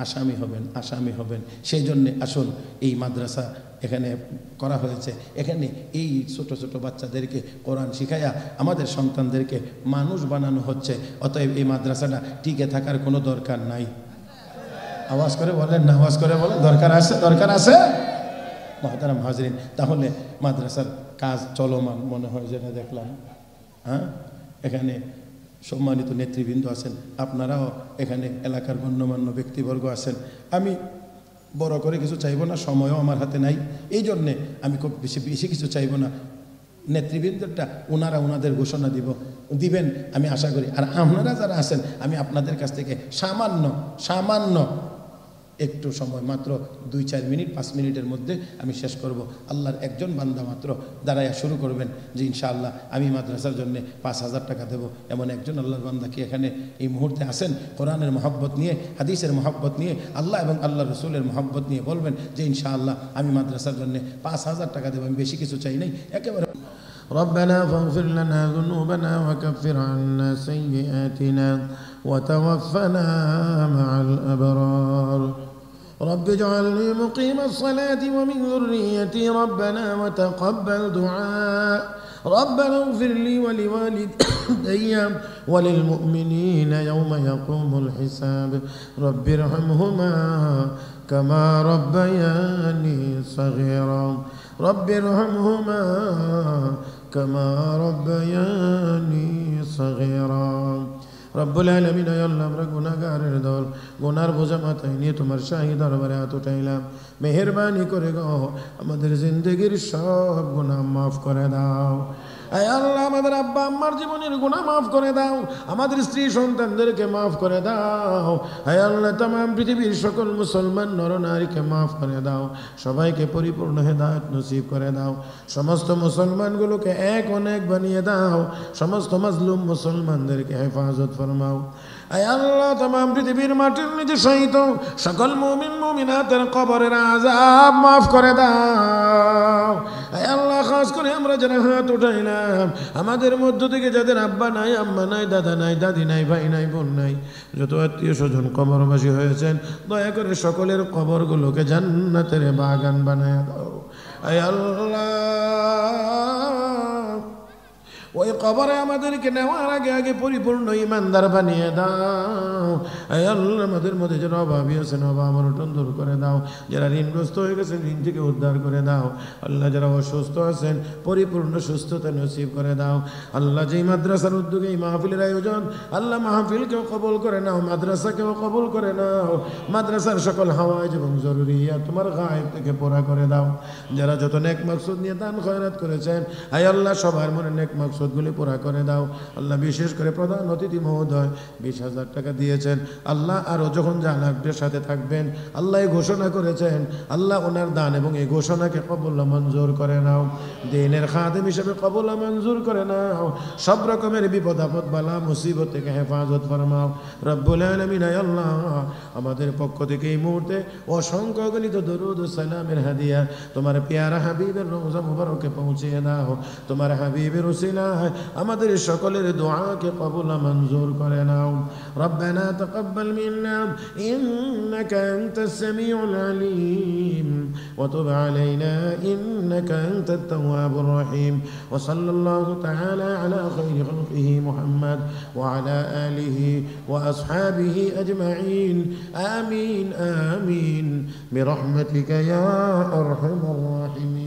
আসামি হবেন। সেই জন্যে আসুন, এই মাদ্রাসা এখানে করা হয়েছে, এখানে এই ছোট ছোট বাচ্চাদেরকে কোরআন শিখাইয়া আমাদের সন্তানদেরকে মানুষ বানানো হচ্ছে। অতএব এই মাদ্রাসাটা টিকে থাকার কোনো দরকার নাই। আওয়াজ করে বলেন না, আওয়াজ করে বলেন দরকার আছে। মহতারাম হাজরিন, তাহলে মাদ্রাসার কাজ চলমান মনে হয় যেটা দেখলাম। হ্যাঁ, এখানে সম্মানিত নেতৃবৃন্দ আছেন, আপনারাও এখানে এলাকার গণ্যমান্য ব্যক্তিবর্গ আছেন। আমি বড় করে কিছু চাইব না, সময়ও আমার হাতে নাই, এই জন্যে আমি খুব বেশি কিছু চাইব না। নেতৃবৃন্দটা ওনাদের ঘোষণা দিবেন আমি আশা করি। আর আপনারা যারা আছেন, আমি আপনাদের কাছ থেকে সামান্য একটু সময়, মাত্র 2-4 মিনিট 5 মিনিটের মধ্যে আমি শেষ করব। আল্লাহর একজন বান্দা মাত্র দাঁড়াইয়া শুরু করবেন যে ইনশাআল্লাহ আমি মাদ্রাসার জন্য 5,000 টাকা দেব। এমন একজন আল্লাহর বান্দা কি এখানে এই মুহূর্তে আসেন? কোরআনের মহব্বত নিয়ে, হাদিসের মহব্বত নিয়ে, আল্লাহ এবং আল্লাহ রসুলের মহব্বত নিয়ে বলবেন যে ইনশাআল্লাহ আমি মাদ্রাসার জন্য 5,000 টাকা দেব। আমি বেশি কিছু চাই নাই, একেবারে। ربنا فاغفر لنا ذنوبنا وكفر عنا سيئاتنا وتوفنا مع الأبرار. رب اجعلني مقيم الصلاة ومن ذريتي ربنا وتقبل دعاء. ربنا اغفر لي ولوالدي وللمؤمنين يوم يقوم الحساب. رب ارحمهما كما ربياني صغيرا. رب ارحمهما كما ربياني صغيرا. রব্বুল আলামিন, আল্লাহ আমরা গুনাহগারের দল, গুনার বোঝা মাথায় নিয়ে তোমার শাহী দরবারে হাত উঠাইলাম। মেহেরবানি করে গো আমাদের জিন্দেগির সব গুনাহ মাফ করে দাও। আয় আল্লাহ, আমাদের আব্বা আম্মার জীবনের গুনাহ মাফ করে দাও, আমাদের স্ত্রী সন্তানদেরকে মাফ করে দাও। আয় আল্লাহ, तमाम পৃথিবীর সকল মুসলমান নরনারীকে মাফ করে দাও, সবাইকে পরিপূর্ণ হেদায়েত নসিব করে দাও। সমস্ত মুসলমানগুলোকে এক অনেক বানিয়ে দাও, সমস্ত মাজলুম মুসলমানদেরকে হেফাজত ফরমাও। আয় আল্লাহ, तमाम পৃথিবীর মাটির নিচে শহীদ সকল মুমিন মুমিনাতের কবরের আযাব মাফ করে দাও। আয় আল্লাহ, খাস করে আমরা যারা হাত উঠাইলাম, আমাদের মধ্য থেকে যাদের আব্বা নাই, আম্মা নাই, দাদা নাই, দাদি নাই, ভাই নাই, বোন নাই, যত আত্মীয় স্বজন কবরবাসী হয়েছেন, দয়া করে সকলের কবরগুলোকে জান্নাতের বাগান বানায় দাও। আয় আল্লাহ, ওই কবরে আমাদেরকে নেওয়ার আগে পরিপূর্ণ ইমানদার বানিয়ে দাও। আয় আল্লাহ, আমাদের মধ্যে যারা অভাবী আছেন অভাব অনটন দূর করে দাও, যারা ঋণগ্রস্ত হয়ে গেছেন ঋণ থেকে উদ্ধার করে দাও। আল্লাহ, যারা অসুস্থ আছেন পরিপূর্ণ সুস্থতা নসিব করে দাও। আল্লাহ, যেই মাদ্রাসার উদ্যোগে এই মাহফিলের আয়োজন, আল্লাহ মাহফিলকেও কবুল করে নাও, মাদ্রাসাকেও কবুল করে নাও। মাদ্রাসার সকল হাওয়াইজ এবং জরুরিয়াত তোমার গায়েব থেকে পুরা করে দাও। যারা যত নেক মাকসুদ নিয়ে দান খয়রাত করেছেন, আয় আল্লাহ, সবার মনে নেক মাকসুদ গুলি পুরা করে দাও। আল্লাহ, বিশেষ করে প্রধান অতিথি মহোদয় 20,000 টাকা দিয়েছেন। আল্লাহ, আরো যখন জানাকদের সাথে থাকবেন, আল্লাহ এই ঘোষণা করেছেন, আল্লাহ ওনার দান এবং এই ঘোষণাকে কবুল মঞ্জুর করে নাও। দিনের খাদেম হিসেবে কবুল মঞ্জুর করে নাও। সব রকমের বিপদ আপদ বালা মুসিবত থেকে হেফাজত ফরমাও। রব্বুল আলামিন, আল্লাহ আমাদের পক্ষ থেকে এই মুহূর্তে অসংখ্য গণিত দরুদ ও সালামের হাদিয়া তোমার পেয়ারা হাবিবের রওজা মুবারকে পৌঁছিয়ে দাও। তোমার হাবিবের উসিলা আমাদের সকলের দোয়াকে কবুল মঞ্জুর করে নাও। রব্বানা তাকাব্বাল মিন্না ইন্নাকা আনতাস সামিউল আলিম ওয়া তুব আলাইনা ইন্নাকা আনতাত তাওয়াবুর রহিম। ওয়া সাল্লাল্লাহু তাআলা আলা খায়রি খালকিহি মুহাম্মদ ওয়া আলা আলিহি ওয়া আসহাবিহি আজমাইন। আমিন আমিন বিরহমাতিকা ইয়া আরহামার রাহিমিন।